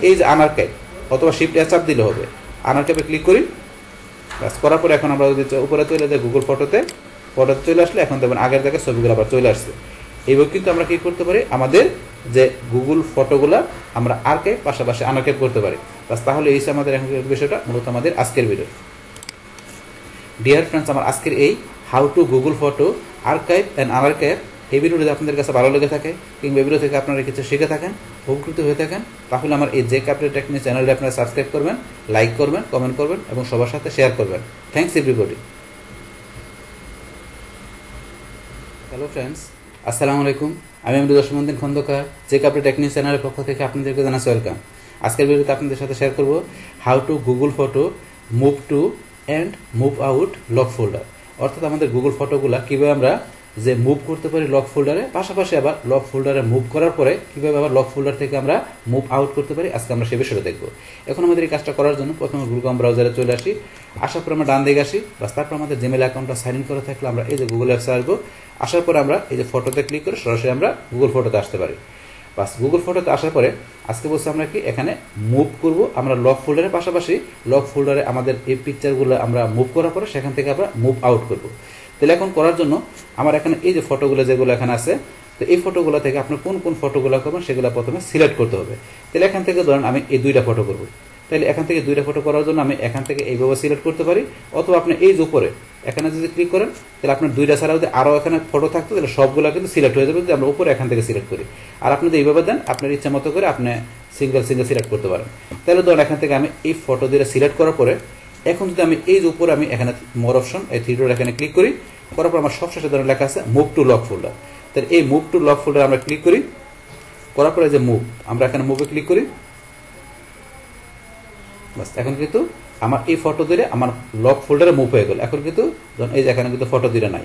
এই যে আনআর্কাইভ অথবা শিফট এ চাপ দিলে হবে, আনআর্কাইভে ক্লিক করি। বাস করার পরে এখন আমরা যদি উপরে চলে যাই গুগল ফটোতে চলে আসলে এখন দেখবেন আগের জায়গায় ছবিগুলো আবার চলে আসছে। এইভাবে কিন্তু আমরা কি করতে পারি, আমাদের যে গুগল ফটোগুলো আমরা আর্কাইভ পাশাপাশি আনআর্কাইভ করতে পারি। বাস তাহলে এই আমাদের এখনকার বিষয়টা মূলত আমাদের আজকের ভিডিও। ডিয়ার ফ্রেন্ডস, আমার আজকের এই how to Google photo archive and unarchive এই ভিডিও যদি আপনাদের কাছে ভালো লেগে থাকে কিংবা এই ভিডিও থেকে আপনারা কিছু শিখে থাকেন, উপকৃত হয়ে থাকেন, তাহলে আমার এই জেক আপডেট টেকনিক চ্যানেলটি আপনারা সাবস্ক্রাইব করবেন, লাইক করবেন, কমেন্ট করবেন এবং সবার সাথে শেয়ার করবেন। Thanks everybody. হ্যালো ফ্রেন্ডস, আসসালামু আলাইকুম। আমি জসীমউদ্দিন খন্দকার, জেক আপডেট টেকনিক চ্যানেলের পক্ষ থেকে আপনাদেরকে জানাচ্ছি ওয়েলকাম। আজকের ভিডিওতে আপনাদের সাথে শেয়ার করব how to Google photo move to and move out lock folder. অর্থাৎ আমাদের গুগল ফটোগুলো কীভাবে আমরা যে মুভ করতে পারি লক ফোল্ডারে, পাশাপাশি আবার লক ফোল্ডারে মুভ করার পরে কীভাবে আবার লক ফোল্ডার থেকে আমরা মুভ আউট করতে পারি, আজকে আমরা সে বিষয়টা দেখব। এখন আমাদের এই কাজটা করার জন্য প্রথমে গুগল ক্রোম ব্রাউজারে চলে আসি, আসার পর আমরা ডান দিকে আসি, বাস তারপর আমাদের জিমেল অ্যাকাউন্টটা সাইন ইন করে থাকলে আমরা এই যে গুগল অ্যাপসে আসবো। আসার পরে আমরা এই যে ফটোতে ক্লিক করে সরাসরি আমরা গুগল ফটোতে আসতে পারি। বাস গুগল ফটোতে আসার পরে আজকে বলছি আমরা কি এখানে মুভ করব আমরা লক ফোল্ডারের পাশাপাশি লক ফোল্ডারে আমাদের এই পিকচারগুলো আমরা মুভ করার পরে সেখান থেকে আমরা মুভ আউট করব। তাহলে এখন করার জন্য আমার এখানে এই যে ফটোগুলো যেগুলো এখানে আছে, তো এই ফটোগুলো থেকে আপনি কোন কোন ফটোগুলো করবেন সেগুলো প্রথমে সিলেক্ট করতে হবে। তাহলে এখান থেকে ধরেন আমি এই দুইটা ফটো করব, তাহলে এখান থেকে দুইটা ফটো করার জন্য আমি এখান থেকে এইভাবে সিলেক্ট করতে পারি, অথবা আপনি এই যে উপরে এখানে যদি ক্লিক করেন তাহলে আপনার দুইটা ছাড়া যদি আরও এখানে ফটো থাকতো তাহলে সবগুলো কিন্তু সিলেক্ট হয়ে যাবে যদি আমরা উপরে এখান থেকে সিলেক্ট করি। আর আপনি যদি এইভাবে দেন আপনার ইচ্ছা মতো করে আপনি সিঙ্গেল সিলেক্ট করতে পারেন। তাহলে ধরেন এখান থেকে আমি এই ফটো দিয়ে সিলেক্ট করার পরে এখন যদি আমি এই যে উপরে আমি এখানে মোর অপশন এই থ্রি ডট এখানে ক্লিক করি, করার পর আমার সবশেষে ধরেন লেখা আছে মুভ টু লক ফোল্ডার। তাহলে এই মুভ টু লক ফোল্ডার আমরা ক্লিক করি, করার পরে যে মুভ আমরা এখানে মুভে ক্লিক করি। বাস এখন কিন্তু আমার এই ফটো দিলে আমার লক ফোল্ডারে মুভ হয়ে গেল। এখন কিন্তু এই যে এখানে কিন্তু ফটো দিলে নাই,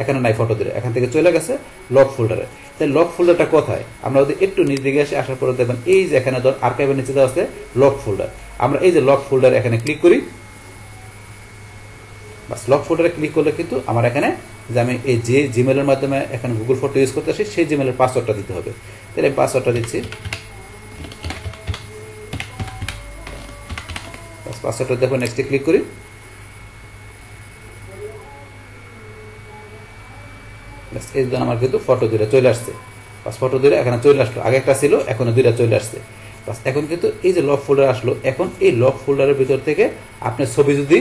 এখানে নাই ফটো দিলে, এখান থেকে চলে গেছে লক ফোল্ডারে। তাই লক ফোল্ডারটা কোথায় আমরা যদি একটু নিচ দিকে আসি, আসার পরে দেখবেন এই যে এখানে ধর আর্কাইভের নিচে দেওয়া আছে লক ফোল্ডার। আমরা এই যে লক ফোল্ডার এখানে ক্লিক করি, বাস লক ফোল্ডারে ক্লিক করলে কিন্তু আমার এখানে যে আমি এই যে জিমেলের মাধ্যমে এখানে গুগল ফটো ইউজ করতে আসি সেই জিমেলের পাসওয়ার্ডটা দিতে হবে। তাহলে আমি পাসওয়ার্ডটা দিচ্ছি, পাসওয়ার্ডটা দেখো নেক্সটে ক্লিক করি। এই জন্য আমার কিন্তু ফটো দুইটা চলে আসছে, বাস ফটো দুইটা এখানে চলে আসলো, আগে একটা ছিল এখনো দুইটা চলে আসছে। বাস এখন কিন্তু এই যে লক ফোল্ডার আসলো, এখন এই লক ফোল্ডারের ভিতর থেকে আপনি ছবি যদি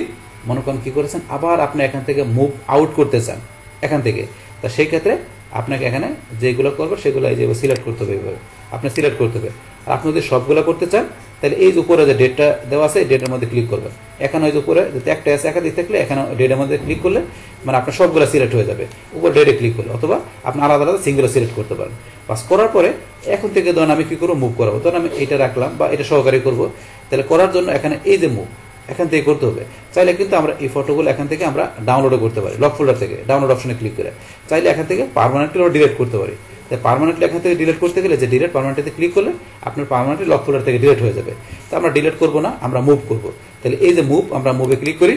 মনে করেন কি করেছেন আবার আপনি এখান থেকে মুভ আউট করতে চান এখান থেকে, তা সেই ক্ষেত্রে আপনাকে এখানে যেগুলো করবেন সেগুলো এই যে সিলেক্ট করতে হবে, এইভাবে আপনি সিলেক্ট করতে হবে। আর আপনি যদি সবগুলো করতে চান তাহলে এই যে উপরে যে ডেটটা দেওয়া আছে এই ডেটের মধ্যে ক্লিক করবেন। এখানে ওই যে উপরে যদি একটা আছে একাধিক থাকলে এখানে ডেটের মধ্যে ক্লিক করলে মানে আপনার সবগুলো সিলেক্ট হয়ে যাবে, উপর ডেটে ক্লিক করলে, অথবা আপনি আলাদা আলাদা সিঙ্গেল সিলেক্ট করতে পারেন। বাস করার পরে এখন থেকে ধরুন আমি কি করবো মুভ করাবো, ধরুন আমি এটা রাখলাম বা এটা সহকারী করবো। তাহলে করার জন্য এখানে এই যে মুভ এখান থেকে করতে হবে। চাইলে কিন্তু আমরা এই ফটোগুলো এখান থেকে আমরা ডাউনলোডও করতে পারি, লক ফোল্ডার থেকে ডাউনলোড অপশনে ক্লিক করে। চাইলে এখান থেকে পার্মানেন্টলি আমরা ডিলিট করতে পারি। তাই পার্মানেন্টলি এখান থেকে ডিলিট করতে গেলে যে ডিলিট পার্মানেন্টলিতে ক্লিক করলে আপনার পার্মানেন্টলি লক ফোল্ডার থেকে ডিলিট হয়ে যাবে। তো আমরা ডিলিট করবো না, আমরা মুভ করবো। তাহলে এই যে মুভ আমরা মুভে ক্লিক করি,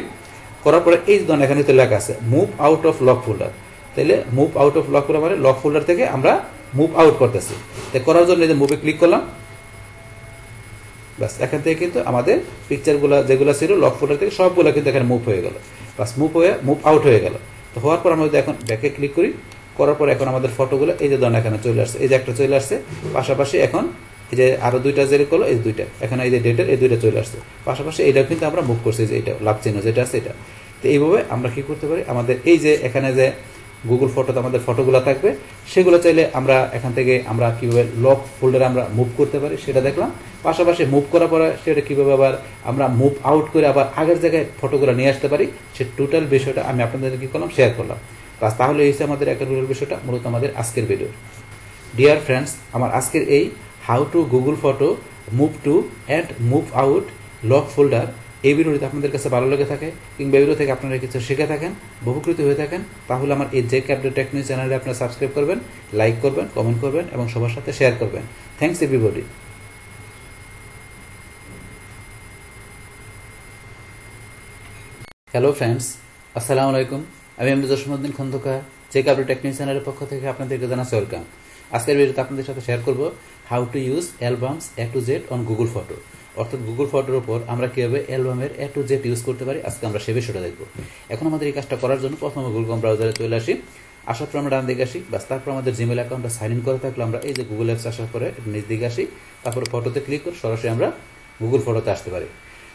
করার পরে এই ধরুন এখানে তো লেখা আছে move out of lock folder. তাহলে move out of lock folder মানে লক ফোল্ডার থেকে আমরা মুভ আউট করতেছি। তাই করার জন্য এই যে মুভে ক্লিক করলাম, বাস এখান থেকে কিন্তু আমাদের পিকচারগুলো যেগুলো ছিল লক ফোল্ডার থেকে সবগুলো কিন্তু এখানে মুভ হয়ে গেল, বাস মুভ আউট হয়ে গেল। তো হওয়ার পর আমরা যদি এখন ব্যাকে ক্লিক করি, করার পর এখন আমাদের ফটোগুলো এই যে ধরুন এখানে চলে আসছে, এই যে একটা চলে আসছে, পাশাপাশি এখন এই যে আরো দুইটা যে করলো এই দুইটা এখানে এই যে ডেটের এই দুইটা চলে আসছে, পাশাপাশি এইটাও কিন্তু আমরা মুভ করছি, যে এটা লাভ চিহ্ন যেটা আছে এটা। তো এইভাবে আমরা কি করতে পারি, আমাদের এই যে এখানে যে গুগল ফটোতে আমাদের ফটোগুলো থাকবে সেগুলো চাইলে আমরা এখান থেকে আমরা কীভাবে লক ফোল্ডারে আমরা মুভ করতে পারি সেটা দেখলাম। পাশাপাশি মুভ করার পরে সেটা কীভাবে আবার আমরা মুভ আউট করে আবার আগের জায়গায় ফটোগুলো নিয়ে আসতে পারি, সে টোটাল বিষয়টা আমি আপনাদের কি করলাম শেয়ার করলাম। বাস তাহলে এই আমাদের একের বিষয়টা মূলত আমাদের আজকের ভিডিও। ডিয়ার ফ্রেন্ডস, আমার আজকের এই how to Google photo move to and move out lock folder এই ভিডিওটি আপনাদের কাছে ভালো লেগে থাকে কিংবা এই ভিডিও থেকে আপনারা কিছু শিখে থাকেন, উপকৃত হয়ে থাকেন, তাহলে আমার এই জেক আপডেট টেকনিক চ্যানেলে আপনারা সাবস্ক্রাইব করবেন, লাইক করবেন, কমেন্ট করবেন এবং সবার সাথে শেয়ার করবেন। Thanks everybody. হ্যালো ফ্রেন্ডস, আসসালামু আলাইকুম। আমি জসীমউদ্দিন খন্দকার, জেক আপডেট টেকনিক চ্যানেলের পক্ষ থেকে আপনাদেরকে জানাচ্ছি ওয়েলকাম। আজকের ভিডিওতে আপনাদের সাথে শেয়ার করব how to use albums A to Z on Google photo. অর্থাৎ গুগল ফটোর উপর আমরা কীভাবে অ্যালবামের A to Z ইউজ করতে পারি আজকে আমরা সে বিষয়টা দেখব। এখন আমাদের এই কাজটা করার জন্য প্রথমে গুগল ক্রোম ব্রাউজারে চলে আসি, আসার পর আমরা ডান দিকে আসি, বাস তারপর আমাদের জিমেল অ্যাকাউন্টটা সাইন ইন করে থাকলে আমরা এই যে গুগল অ্যাপস আসার পরে নিচ দিকে আসি, তারপরে ফটোতে ক্লিক করে সরাসরি আমরা গুগল ফটোতে আসতে পারি।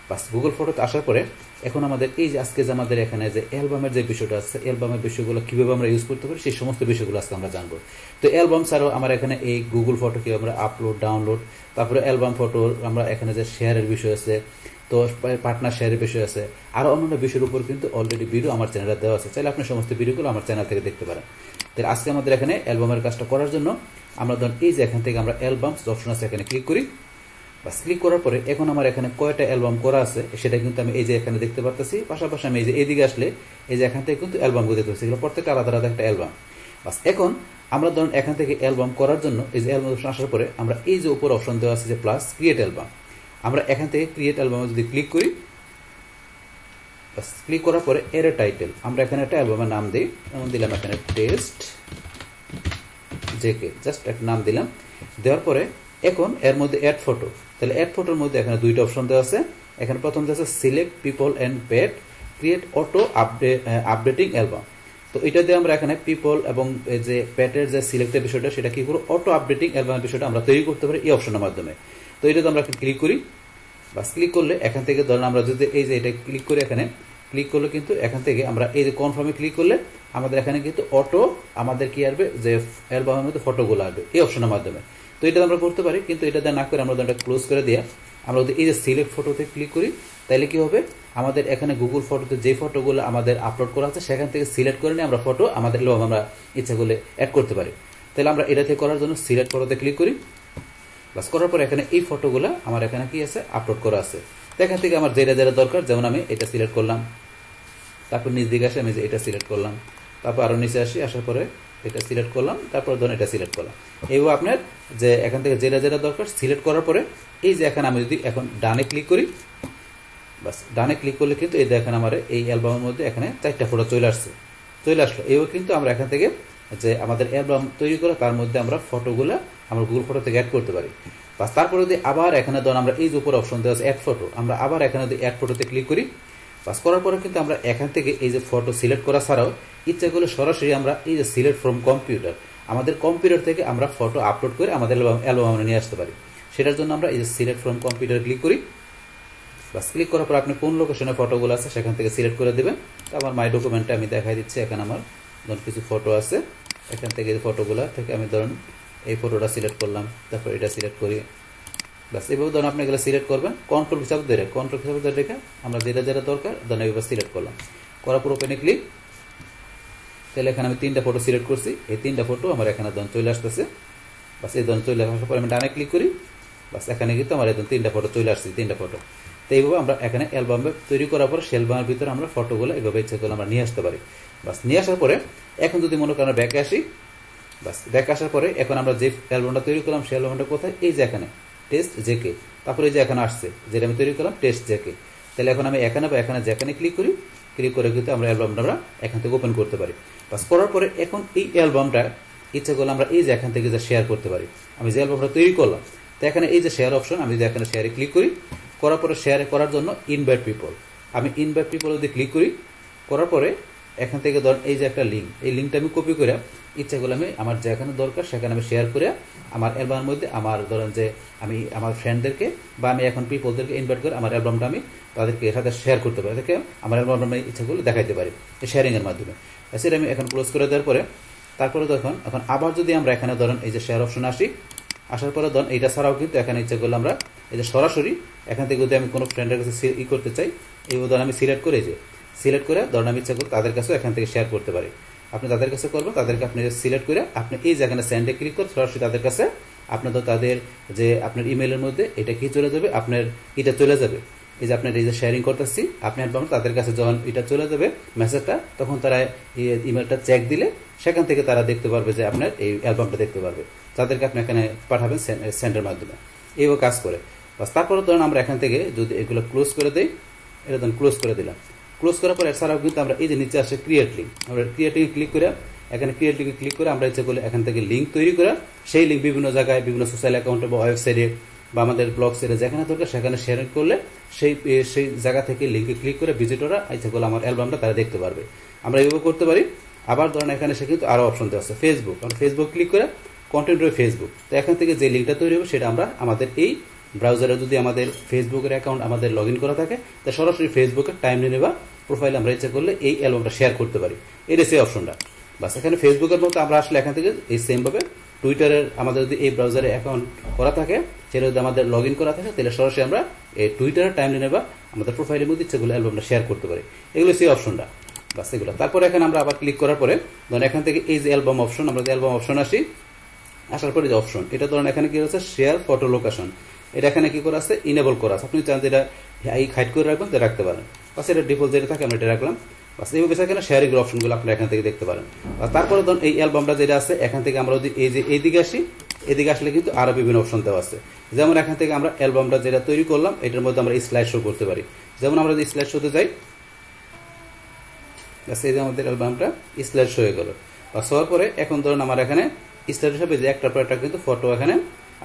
বাস গুগল ফটোতে আসার পরে এখন আমাদের এই যে আজকে যে আমাদের এখানে যে অ্যালবামের যে বিষয়টা আছে, অ্যালবামের বিষয়গুলো কীভাবে আমরা ইউজ করতে পারি সেই সমস্ত বিষয়গুলো আজকে আমরা জানবো। তো অ্যালবাম ছাড়াও আমার এখানে এই গুগল ফটো কীভাবে আমরা আপলোড ডাউনলোড, তারপরে অ্যালবাম ফটো আমরা এখানে যে শেয়ারের বিষয় আছে, তো পার্টনার শেয়ারের বিষয় আছে, আরও অন্যান্য বিষয়ের উপর কিন্তু অলরেডি ভিডিও আমার চ্যানেলে দেওয়া আছে, চাইলে আপনি সমস্ত ভিডিওগুলো আমার চ্যানেল থেকে দেখতে পারেন। তাহলে আজকে আমাদের এখানে অ্যালবামের কাজটা করার জন্য আমরা ধরুন এই যে এখান থেকে আমরা অ্যালবামস অপশন আছে এখানে ক্লিক করি। বাস ক্লিক করার পরে এখন আমার এখানে কয়টা অ্যালবাম করা আছে সেটা কিন্তু আমি এই যে এখানে দেখতে পারতেছি। পাশাপাশি আমি এই যে এইদিকে আসলে এই যে এখান থেকে কিন্তু অ্যালবামগুলো দেখতে পাচ্ছি, এগুলো প্রত্যেকটা আলাদা আলাদা একটা অ্যালবাম। বাস এখন আমরা ধরুন এখান থেকে অ্যালবাম করার জন্য এই যে অ্যালবাম অপশন আসার পরে আমরা এই যে উপর অপশন দেওয়া আছে যে প্লাস ক্রিয়েট অ্যালবাম, আমরা এখান থেকে ক্রিয়েট অ্যালবামে যদি ক্লিক করি, বাস ক্লিক করার পরে এর টাইটেল আমরা এখানে একটা অ্যালবামের নাম দিই, যেমন দিলাম এখানে টেস্ট জেকে, জাস্ট একটা নাম দিলাম। দেওয়ার পরে এখন এর মধ্যে অ্যাড ফটো, তাহলে অ্যাড ফটোর মধ্যে এখানে দুইটা অপশন দেওয়া আছে। এখানে প্রথম দেওয়া আছে select people and pet create auto updating album. তো এটা দিয়ে আমরা এখানে পিপল এবং যে পেটের যে সিলেক্টের বিষয়টা সেটা কি করবো, অটো আপডেটিং অ্যালবামের বিষয়টা আমরা তৈরি করতে পারি এই অপশনের মাধ্যমে। তো এটা তো আমরা ক্লিক করি, বাস ক্লিক করলে এখান থেকে ধরুন আমরা যদি এই যে এটা ক্লিক করি, এখানে ক্লিক করলে কিন্তু এখান থেকে আমরা এই যে কনফার্মে ক্লিক করলে আমাদের এখানে কিন্তু অটো আমাদের কি আসবে যে অ্যালবামের মধ্যে ফটোগুলো আসবে এই অপশনের মাধ্যমে। তো এটা আমরা করতে পারি, কিন্তু এটা না করে আমরা এটা ক্লোজ করে দিয়ে আমরা যদি এই যে সিলেক্ট ফটোতে ক্লিক করি, তাহলে কি হবে আমাদের এখানে গুগল ফটোতে যে ফটোগুলো আমাদের আপলোড করা আছে সেখান থেকে সিলেক্ট করে নিয়ে আমরা ফটো আমাদের অ্যালবাম আমরা ইচ্ছা করলে অ্যাড করতে পারি। তাহলে আমরা এটা থেকে করার জন্য সিলেক্ট ফটোতে ক্লিক করি, বাস করার পর এখানে এই ফটোগুলো আমার এখানে কি আছে আপলোড করা আছে। তো এখান থেকে আমার যেটা যেটা দরকার, যেমন আমি এটা সিলেক্ট করলাম, তারপর নিচ দিকে আসে আমি যে এটা সিলেক্ট করলাম, তারপর আরও নিচে আসি, আসার পরে এটা সিলেক্ট করলাম, তারপর ধরুন এটা সিলেক্ট করলাম। এইভাবে আপনার যে এখান থেকে যেটা যেটা দরকার সিলেক্ট করার পরে এই যে এখানে আমি যদি এখন ডানে ক্লিক করি, বাস ডানে ক্লিক করলে কিন্তু এই দেখেন আমার এই অ্যালবামের মধ্যে এখানে 4টা ফটো চলে আসলো। এইভাবে কিন্তু আমরা এখান থেকে যে আমাদের অ্যালবাম তৈরি করে তার মধ্যে আমরা ফটোগুলো আমরা গুগল ফটো থেকে অ্যাড করতে পারি। বাস তারপরে যদি আবার এখানে ধরুন আমরা এই যে উপর অপশন দেওয়া আছে অ্যাড ফটো, আমরা আবার এখানে যদি অ্যাড ফটোতে ক্লিক করি, বাস করার পরে কিন্তু আমরা এখান থেকে এই যে ফটো সিলেক্ট করা ছাড়াও ইচ্ছা করলে সরাসরি আমরা এই যে সিলেক্ট ফ্রম কম্পিউটার আমাদের কম্পিউটার থেকে আমরা ফটো আপলোড করে আমাদের অ্যালবাম আমরা নিয়ে আসতে পারি। সেটার জন্য আমরা এই যে সিলেক্ট ফ্রম কম্পিউটার ক্লিক করি, বাস ক্লিক করার পর আপনি কোন লোকেশনে ফটোগুলো আছে সেখান থেকে সিলেক্ট করে দেবেন। তো আমার মাই ডকুমেন্টে আমি দেখাই দিচ্ছি, এখানে আমার ধরুন কিছু ফটো আছে, এখান থেকে এই ফটোগুলো থেকে আমি ধরুন এই ফটোটা সিলেক্ট করলাম, তারপর এটা সিলেক্ট করি, বাস এভাবে ধরুন আপনি এগুলো সিলেক্ট করবেন কন্ট্রোল হিসাবে ধরে রেখে আমরা যেটা যেটা দরকার ধরুন এইভাবে সিলেক্ট করলাম, করার পর ওপেনে ক্লিক। তাহলে এখানে আমি 3টা ফটো সিলেক্ট করছি, এই 3টা ফটো আমার এখানে ধরুন চলে আসতেছে, বাস এই ধরুন চলে আসার পর আমি ডানে ক্লিক করি, বাস এখানে কিন্তু আমার একদম 3টা ফটো চলে আসছে, 3টা ফটো। তো এইভাবে আমরা এখানে অ্যালবামে তৈরি করার পর সেই অ্যালবামের ভিতরে আমরা ফটোগুলো এইভাবে ইচ্ছা করলে আমরা নিয়ে আসতে পারি। বাস নিয়ে আসার পরে এখন যদি মনে করেন ব্যাকে আসি, বাস ব্যাকে আসার পরে এখন আমরা যে অ্যালবামটা তৈরি করলাম সেই অ্যালবামটা কোথায়, এই যে এখানে টেস্ট জেকে, তারপরে এই যে এখানে আসছে যেটা আমি তৈরি করলাম টেস্ট জেকে। তাহলে এখন আমি এখানে বা এখানে যেখানে ক্লিক করি, ক্লিক করে কিন্তু আমরা অ্যালবামটা আমরা এখান থেকে ওপেন করতে পারি। বাস করার পরে এখন এই অ্যালবামটা ইচ্ছা করলে আমরা এই যে এখান থেকে যে শেয়ার করতে পারি, আমি যে অ্যালবামটা তৈরি করলাম, তো এখানে এই যে শেয়ার অপশন, আমি যদি এখানে শেয়ারে ক্লিক করি, করার পরে শেয়ারে করার জন্য ইনভাইট পিপল, আমি ইনভাইট পিপল যদি ক্লিক করি, করার পরে এখান থেকে ধর এই যে একটা লিঙ্ক, এই লিঙ্কটা আমি কপি করে ইচ্ছা করলে আমি আমার যেখানে দরকার সেখানে আমি শেয়ার করে আমার অ্যালবামের মধ্যে আমার ধরেন যে আমি আমার ফ্রেন্ডদেরকে বা আমি এখন পিপলদেরকে ইনভাইট করে আমার অ্যালবামটা আমি তাদেরকে সাথে শেয়ার করতে পারি, তাদেরকে আমার অ্যালবামটা আমি ইচ্ছা করলে দেখাইতে পারি এই শেয়ারিংয়ের মাধ্যমে। সেটা আমি এখন ক্লোজ করে দেওয়ার পরে তারপরে এখন আবার যদি আমরা এখানে ধরেন এই যে শেয়ার অপশনে আসি, আসার পরে ধরেন এইটা ছাড়াও কিন্তু এখানে ইচ্ছা করলে আমরা এই যে সরাসরি এখান থেকে যদি আমি কোনো ফ্রেন্ডের কাছে করতে চাই, এই ধরেন আমি সিলেক্ট করে ধরেন আমি ইচ্ছা করি তাদের কাছেও এখান থেকে শেয়ার করতে পারি। আপনি তাদের কাছে করবেন, তাদেরকে আপনি সিলেক্ট করে আপনি এই যেখানে সেন্ডে ক্লিক করে সরাসরি তাদের কাছে আপনার তো তাদের যে আপনার ইমেলের মধ্যে এটা কি চলে যাবে, আপনার এটা চলে যাবে, এই যে আপনার এই যে শেয়ারিং করতেছি আপনি অ্যালবাম তাদের কাছে যখন এটা চলে যাবে মেসেজটা, তখন তারা ইমেলটা চেক দিলে সেখান থেকে তারা দেখতে পারবে যে আপনার এই অ্যালবামটা দেখতে পারবে, তাদেরকে আপনি এখানে পাঠাবেন সেন্ডের মাধ্যমে, এইভাবে কাজ করে। বাস তারপরে ধরুন আমরা এখান থেকে যদি এগুলো ক্লোজ করে দিই, এটা ধরুন ক্লোজ করে দিলাম, ক্লোজ করার পর এছাড়াও কিন্তু আমরা এই যে নিচে আসে ক্রিয়েট লিঙ্ক, আমরা ক্রিয়েট লিঙ্কে ক্লিক করে এখানে ক্রিয়েট লিঙ্কে ক্লিক করে আমরা ইচ্ছা করলে এখান থেকে লিঙ্ক তৈরি করে সেই লিঙ্ক বিভিন্ন জায়গায় বিভিন্ন সোশ্যাল অ্যাকাউন্টে বা ওয়েবসাইটে বা আমাদের ব্লগ সাইটে যেখানে দরকার সেখানে শেয়ার করলে সেই জায়গা থেকে লিঙ্কে ক্লিক করে ভিজিটররা ইচ্ছা করলে আমার অ্যালবামটা তারা দেখতে পারবে। আমরা এইভাবে করতে পারি। আবার ধরেন এখানে সে কিন্তু আরও অপশন দেওয়া আছে ফেসবুক, আমরা ফেসবুক ক্লিক করে কন্টেন্ট রয়ে ফেসবুক। তো এখান থেকে যে লিঙ্কটা তৈরি হবে সেটা আমরা আমাদের এই ব্রাউজারে যদি আমাদের ফেসবুকের অ্যাকাউন্ট আমাদের লগ ইন করা থাকে তা সরাসরি ফেসবুকের টাইম লাইনে বা প্রোফাইলে আমরা ইচ্ছা করলে এই অ্যালবামটা শেয়ার করতে পারি। এটা সেই অপশনটা। বাস এখানে ফেসবুকের মতো আমরা আসলে এখান থেকে এই সেমভাবে টুইটারের আমাদের যদি এই ব্রাউজারে অ্যাকাউন্ট করা থাকে সেটা যদি আমাদের লগ ইন করা থাকে তাহলে সরাসরি আমরা এই টুইটারের টাইম লাইনে বা আমাদের প্রোফাইলের মধ্যে ইচ্ছা করলে অ্যালবামটা শেয়ার করতে পারি। এগুলো সেই অপশনটা। বাস এগুলো তারপরে এখানে আমরা আবার ক্লিক করার পরে ধরুন এখান থেকে এই যে অ্যালবাম অপশন, আমরা যে অ্যালবাম অপশন আসি, আসার পরে যে অপশন এটা ধরুন এখানে কি হচ্ছে শেয়ার ফটো লোকেশন, এটা এখানে কি করা আছে ইনেবল করা আছে। আপনি চান যেটা হাইড করে রাখবেন তো রাখতে পারেন। বাস এটা ডিফল্ট যেটা থাকে আমরা এটা রাখলাম। বাস এইভাবে এখানে শেয়ারিং এর অপশনগুলো আপনারা এখান থেকে দেখতে পারেন। আর তারপরে ধরুন এই অ্যালবামটা যেটা আছে এখান থেকে আমরা যদি এই যে এইদিকে আসি, এদিকে আসলে কিন্তু আরো বিভিন্ন অপশন দেওয়া আছে। যেমন এখান থেকে আমরা অ্যালবামটা যেটা তৈরি করলাম এটার মধ্যে আমরা স্লাইড শো করতে পারি। যেমন আমরা যদি স্লাইড শোতে যাই, এই যে আমাদের অ্যালবামটা স্লাইড শো হয়ে গেল। বাস হওয়ার পরে এখন ধরুন আমার এখানে স্লাইড হিসাবে যে একটার পর একটা কিন্তু ফটো এখানে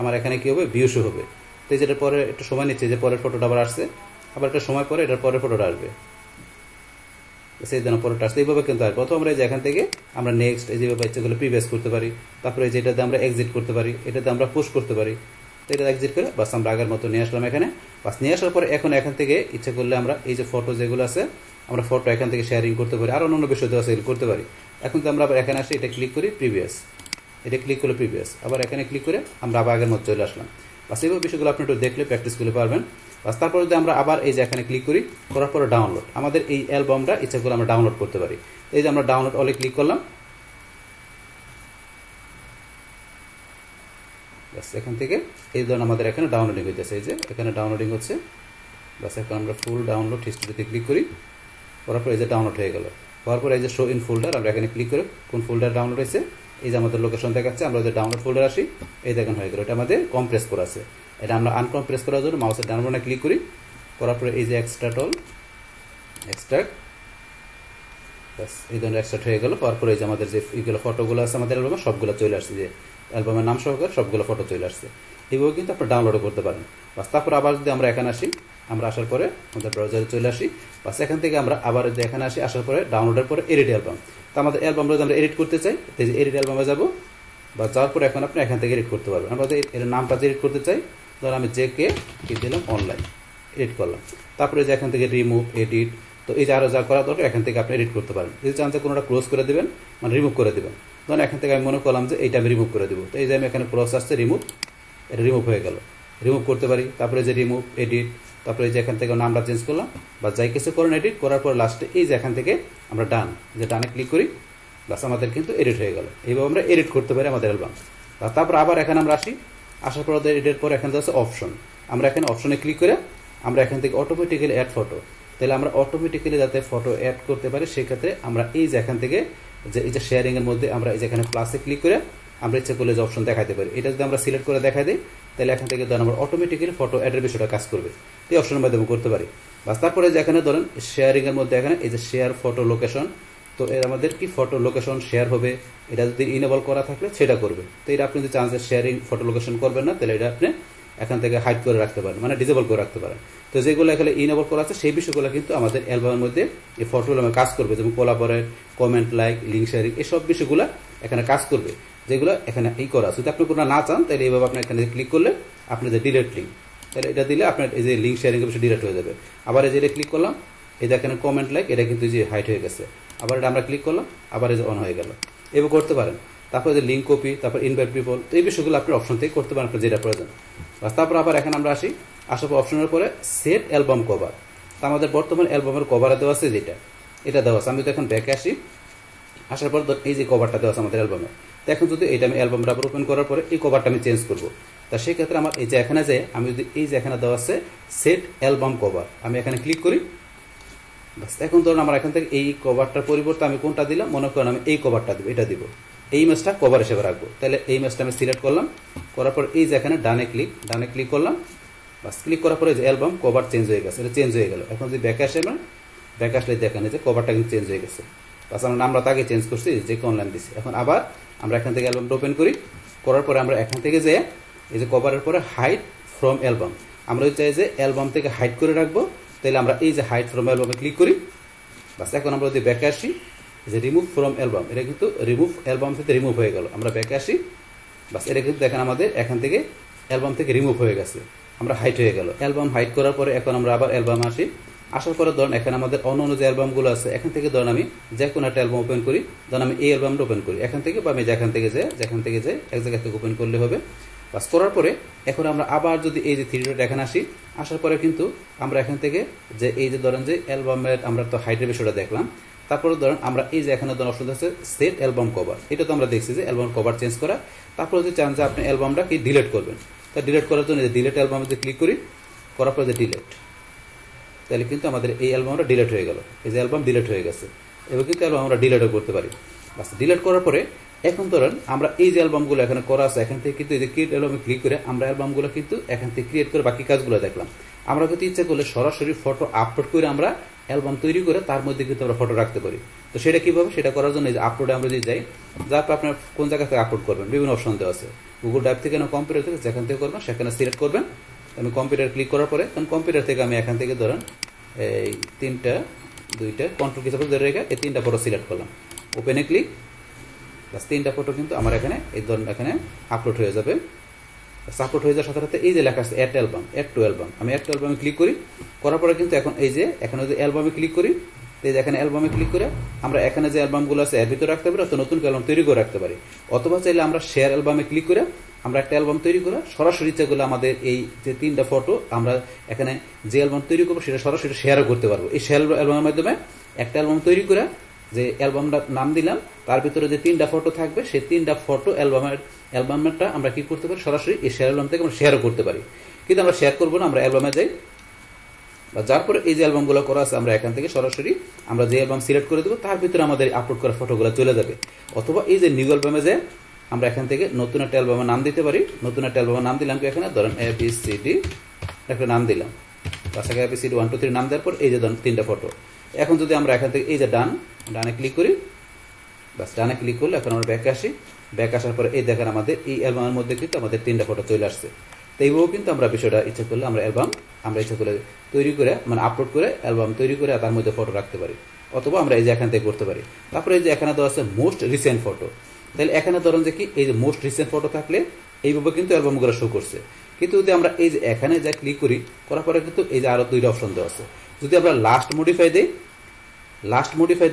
আমার এখানে কি হবে ভিউ শো হবে। তো যেটার পরে একটু সময় নিচ্ছে যে পরের ফটোটা আবার আসছে, আবার একটা সময় পরে এটার পরের ফটোটা আসবে, সেই জন্য পরেরটা আসছে এইভাবে কিন্তু আসবে। অথবা আমরা এখান থেকে আমরা নেক্সট এই যেভাবে ইচ্ছা করলে প্রিভিয়াস করতে পারি, তারপরে যেটাতে আমরা এক্সিট করতে পারি, এটাতে আমরা পুশ করতে পারি। তো এটা এক্সিট করে বাস আমরা আগের মতো নিয়ে আসলাম এখানে। বাস নিয়ে আসার পরে এখন এখান থেকে ইচ্ছা করলে আমরা এই যে ফটো যেগুলো আছে আমরা ফটো এখান থেকে শেয়ারিং করতে পারি, আর অন্যান্য বিষয় দেওয়া সেগুলো করতে পারি। এখন তো আমরা আবার এখানে আসি, এটা ক্লিক করি প্রিভিয়াস, এটা ক্লিক করলে প্রিভিয়াস, আবার এখানে ক্লিক করে আমরা আবার আগের মতো চলে আসলাম। বাস এইভাবে বিষয়গুলো আপনি একটু দেখলে প্র্যাকটিস করলে পারবেন। বাস তারপরে যদি আমরা আবার এই যে এখানে ক্লিক করি, করার পরে ডাউনলোড, আমাদের এই অ্যালবামটা ইচ্ছা করে আমরা ডাউনলোড করতে পারি। এই যে আমরা ডাউনলোড অলে ক্লিক করলাম, বাস এখান থেকে এই ধরুন আমাদের এখানে ডাউনলোডিং হইতেছে, এই যে এখানে ডাউনলোডিং হচ্ছে। বাস এখন আমরা ফুল ডাউনলোড হিস্ট্রিতে ক্লিক করি, করার পর এই যে ডাউনলোড হয়ে গেল। হওয়ার পরে এই যে শো ইন ফোল্ডার, আমরা এখানে ক্লিক করে কোন ফোল্ডার ডাউনলোড হয়েছে এই যে আমাদের লোকেশন দেখাচ্ছে, আমরা যে ডাউনলোড ফোল্ডার আসি, এই দেখেন হয়ে গেল। এটা আমাদের কম্প্রেস করা আছে, এটা আমরা আনকম্প্রেস করার জন্য মাউসের ডান বাটনে ক্লিক করি, করার পরে এই যে এক্সট্রাক্ট অল, এক্সট্রাক্ট, বাস এই ধরনের এক্সট্রাক্ট হয়ে গেল। তারপরে এই যে আমাদের যে এইগুলো ফটোগুলো আছে আমাদের অ্যালবামে সবগুলো চলে আসছে, যে অ্যালবামের নাম সহকারে সবগুলো ফটো চলে আসছে। এইভাবে কিন্তু আপনি ডাউনলোডও করতে পারেন। বাস তারপর আবার যদি আমরা এখানে আসি, আমরা আসার পরে আমাদের ব্রাউজারে চলে আসি, বাস এখান থেকে আমরা আবার যদি এখানে আসি, আসার পরে ডাউনলোডের পরে এডিট অ্যালবাম। তো আমাদের অ্যালবামটা যদি আমরা এডিট করতে চাই, এই যে এডিট অ্যালবামে যাবো, বা যাওয়ার পরে এখন আপনি এখান থেকে এডিট করতে পারবেন। আমরা যদি এর নামটা এডিট করতে চাই, ধর আমি যে কে কি দিলাম অনলাইন, এডিট করলাম। তারপরে যে এখান থেকে রিমুভ, এডিট, তো এই যে আরও যা করা দরকার এখান থেকে আপনি এডিট করতে পারেন। যদি চান যে কোনোটা ক্লোজ করে দেবেন, মানে রিমুভ করে দেবেন, ধরুন এখান থেকে আমি মনে করলাম যে এইটা আমি রিমুভ করে দেবো। তো এই যে আমি এখানে ক্রস আসছে রিমুভ, এটা রিমুভ হয়ে গেল, রিমুভ করতে পারি। তারপরে যে রিমুভ, এডিট, তারপরে যে এখান থেকে নামটা চেঞ্জ করলাম, বা যাই কিছু করেন এডিট করার পর লাস্টে এই যে এখান থেকে আমরা ডান, যে ডানে ক্লিক করি, বাস আমাদের কিন্তু এডিট হয়ে গেল। এইভাবে আমরা এডিট করতে পারি আমাদের অ্যালবাম। তারপর আবার এখানে আমরা আসি, আসার পর এডিটের পর এখানে আছে অপশন, আমরা এখানে অপশনে ক্লিক করে আমরা এখান থেকে অটোমেটিক্যালি অ্যাড ফটো, তাহলে আমরা অটোমেটিক্যালি যাতে ফটো অ্যাড করতে পারি সেক্ষেত্রে আমরা এই যে এখান থেকে যে এই যে শেয়ারিং এর মধ্যে আমরা এই যে এখানে প্লাসে ক্লিক করে আমরা ইচ্ছা করলে যে অপশন দেখাতে পারি, এটা যদি আমরা সিলেক্ট করে দেখাই দিই তাহলে এখান থেকে ধরেন আমরা অটোমেটিক্যালি ফটো অ্যাডের বিষয়টা কাজ করবে, এই অপশনের মাধ্যমে করতে পারি। বাস তারপরে যে এখানে ধরেন শেয়ারিং এর মধ্যে এখানে এই যে শেয়ার ফটো লোকেশন, তো এর আমাদের কি ফটো লোকেশন শেয়ার হবে, এটা যদি ইনেবল করা থাকলে সেটা করবে। তো এটা আপনি যদি চান যে শেয়ারিং ফটো লোকেশন করবেন না, তাহলে এটা আপনি এখান থেকে হাইড করে রাখতে পারেন, মানে ডিসেবল করে রাখতে পারেন। তো যেগুলো এখানে ইনেবল করা আছে সেই বিষয়গুলো কিন্তু আমাদের অ্যালবামের মধ্যে এই ফটোগুলো কাজ করবে, যেমন collaborate, comment, like, link sharing, এইসব বিষয়গুলো এখানে কাজ করবে, যেগুলো এখানে এই করা আছে। যদি আপনি কোনো না চান তাহলে এইভাবে আপনি এখানে ক্লিক করলে আপনি যে ডিলেট লিঙ্ক, তাহলে এটা দিলে আপনার এই যে লিঙ্ক শেয়ারিং এর বিষয় ডিলেট হয়ে যাবে। আবার এই যে এটা ক্লিক করলাম, এই দেখেন কমেন্ট, লাইক, এটা কিন্তু যে হাইড হয়ে গেছে, আবার এটা আমরা ক্লিক করলাম, আবার এই যে অন হয়ে গেল, এভাবে করতে পারেন। তারপরে যে লিঙ্ক কপি, তারপর ইনভাইট পিপল, তো এই বিষয়গুলো আপনি অপশন থেকে করতে পারেন আপনার যেটা প্রয়োজন। তারপর আবার এখানে আমরা আসি, আসার পর অপশনের পরে সেট অ্যালবাম কভার, তো আমাদের বর্তমান অ্যালবামের কভারে দেওয়া আছে যেটা, এটা দেওয়া আছে। আমি যদি এখন ব্যাকে আসি, আসার পর এই যে কভারটা দেওয়া আছে আমাদের অ্যালবামে, তো এখন যদি এইটা আমি অ্যালবামটা ওপেন করার পরে এই কভারটা আমি চেঞ্জ করবো, তা সেক্ষেত্রে আমার এই যে এখানে যে আমি যদি এই যে এখানে দেওয়া আছে সেট অ্যালবাম কভার, আমি এখানে ক্লিক করি, বাস এখন ধরুন আমার এখান থেকে এই কভারটার পরিবর্তে আমি কোনটা দিলাম, মনে করেন আমি এই কভারটা দিব, এটা দিব, এই ইমেজটা কভার হিসেবে রাখবো। তাহলে এই ইমেজটা আমি সিলেক্ট করলাম, করার পর এই যে এখানে ডানে ক্লিক করলাম, বাস ক্লিক করার পরে যে অ্যালবাম কভার চেঞ্জ হয়ে গেছে, এটা চেঞ্জ হয়ে গেল। এখন যদি ব্যাকে আসে, ব্যাকে আসলে দেখেন যে কভারটা কিন্তু চেঞ্জ হয়ে গেছে। বাস আমরা নামটা তাকে চেঞ্জ করছি, যে অনলাইন দিচ্ছি। এখন আবার আমরা এখান থেকে অ্যালবামটা ওপেন করি, করার পরে আমরা এখান থেকে যে এই যে কভারের পরে হাইড ফ্রম অ্যালবাম, আমরা চাই যে অ্যালবাম থেকে হাইড করে রাখবো, তাহলে আমরা এই যে হাইড ফ্রম অ্যালবামে ক্লিক করি। বাস এখন আমরা যদি ব্যাকে আসি, যে রিমুভ ফ্রম অ্যালবাম, এটা কিন্তু রিমুভ অ্যালবাম থেকে রিমুভ হয়ে গেল। আমরা ব্যাকে আসি, বাস এটা কিন্তু দেখেন আমাদের এখান থেকে অ্যালবাম থেকে রিমুভ হয়ে গেছে, আমরা হাইট হয়ে গেল। অ্যালবাম হাইট করার পরে এখন আমরা আবার অ্যালবাম আসি, আসার পরে ধরুন এখানে আমাদের অন্য যে অ্যালবামগুলো আছে এখান থেকে ধরুন আমি যে কোনো একটা অ্যালবাম ওপেন করি, ধরুন আমি এই অ্যালবামটা ওপেন করি এখান থেকে, বা আমি যেখান থেকে যে এক জায়গা থেকে ওপেন করলে হবে। বাস করার পরে এখন আমরা আবার যদি এই যে 3 ডট এখানে আসি, আসার পরে কিন্তু আমরা এখান থেকে যে এই যে ধরেন যে অ্যালবামের আমরা তো হাইটের বিষয়টা দেখলাম, তারপরে ধরেন আমরা এই যে এখানে ধরুন অপশন আছে সেট অ্যালবাম কভার, এটা তো আমরা দেখছি যে অ্যালবাম কভার চেঞ্জ করা। তারপরে যদি চান যে আপনি অ্যালবামটা কি ডিলিট করবেন, তা ডিলিট করার জন্য ডিলিট অ্যালবামে যদি ক্লিক করি, করার পরে যে ডিলিট, তাহলে কিন্তু আমাদের এই অ্যালবামটা ডিলিট হয়ে গেল। এই যে অ্যালবাম ডিলিট হয়ে গেছে, এবার কিন্তু অ্যালবাম আমরা ডিলিটও করতে পারি। বাস ডিলিট করার পরে এখন ধরেন আমরা এই যে অ্যালবামগুলো এখানে করা আছে এখান থেকে কিন্তু এই যে ক্রিয়েট অ্যালবামে ক্লিক করে আমরা অ্যালবামগুলো কিন্তু এখান থেকে ক্রিয়েট করে বাকি কাজগুলো দেখলাম। আমরা যদি ইচ্ছা করলে সরাসরি ফটো আপলোড করে আমরা অ্যালবাম তৈরি করে তার মধ্যে কিন্তু আমরা ফটো রাখতে পারি। তো সেটা কিভাবে, সেটা করার জন্য যে আপলোডে আমরা যদি যাই, যার পর আপনার কোন জায়গা থেকে আপলোড করবেন বিভিন্ন অপশন দেওয়া আছে, গুগল ড্রাইভ থেকে না কম্পিউটার থেকে, যেখান থেকে করবেন সেখানে সিলেক্ট করবেন। আমি কম্পিউটার ক্লিক করার পরে কারণ কম্পিউটার থেকে আমি এখান থেকে ধরেন এই 2টা কন্ট্রোল কি ধরে রেখে এই 3টা ফটো সিলেক্ট করলাম, ওপেনে ক্লিক, বাস 3টা ফটো কিন্তু আমার এখানে এই ধরুন এখানে আপলোড হয়ে যাবে। আপলোড হয়ে যাওয়ার সাথে সাথে এই যে লেখা আছে add album, add to album, আমি অ্যাড টু অ্যালবামে ক্লিক করি, করার পরে কিন্তু এখন এই যে এখানে যদি অ্যালবামে ক্লিক করি, এই যে এখানে অ্যালবামে ক্লিক করে আমরা এখানে যে অ্যালবামগুলো আছে এর ভিতরে রাখতে পারি, অথবা নতুন অ্যালবাম তৈরি করে রাখতে পারি, অথবা চাইলে আমরা শেয়ার অ্যালবামে ক্লিক করে আমরা একটা অ্যালবাম তৈরি করে সরাসরি ইচ্ছা করলে আমাদের এই যে 3টা ফটো আমরা এখানে যে অ্যালবাম তৈরি করবো সেটা সরাসরি শেয়ারও করতে পারবো। এই শেয়ার অ্যালবামের মাধ্যমে একটা অ্যালবাম তৈরি করে যে অ্যালবামটা নাম দিলাম, তার ভিতরে যে 3টা ফটো থাকবে সেই 3টা ফটো অ্যালবামটা আমরা কি করতে পারি, সরাসরি এই শেয়ার অ্যালবাম থেকে আমরা শেয়ারও করতে পারি। কিন্তু আমরা শেয়ার করবো না, আমরা অ্যালবামে যাই, বা যার পরে এই যে অ্যালবামগুলো করা আছে আমরা এখান থেকে সরাসরি আমরা যে অ্যালবাম সিলেক্ট করে দেবো তার ভিতরে আমাদের আপলোড করা ফটোগুলো চলে যাবে। অথবা এই যে নিউ অ্যালবামে যে আমরা এখান থেকে নতুন একটা অ্যালবামের নাম দিতে পারি, নতুন একটা অ্যালবামের নাম দিলাম কি এখানে ধরেন ABCD একটা নাম দিলাম, তাছাড়া ABCD 1 2 3 নাম দেওয়ার পর এই যে ধরেন 3টা ফটো। এখন যদি আমরা এখান থেকে এই যে ডানে ক্লিক করি, বাস ডানে ক্লিক করলে এখন আমরা ব্যাকে আসি, ব্যাক আসার পরে এই দেখেন আমাদের এই অ্যালবামের মধ্যে কিন্তু আমাদের 3টা ফটো চলে আসছে। তো এইভাবেও কিন্তু আমরা বিষয়টা ইচ্ছা করলে আমরা ইচ্ছা করলে তৈরি করে মানে আপলোড করে অ্যালবাম তৈরি করে তার মধ্যে ফটো রাখতে পারি, অথবা আমরা এই যে এখান থেকে করতে পারি। তারপরে এই যে এখানে দেওয়া আছে মোস্ট রিসেন্ট ফটো, তাহলে এখানে ধরেন যে কি এই যে মোস্ট রিসেন্ট ফটো থাকলে এইভাবে কিন্তু অ্যালবামগুলো শো করছে। কিন্তু যদি আমরা এই যে এখানে যা ক্লিক করি, করার পরে কিন্তু এই যে আরো 2টা অপশন দেওয়া আছে, যদি আমরা লাস্ট মডিফাই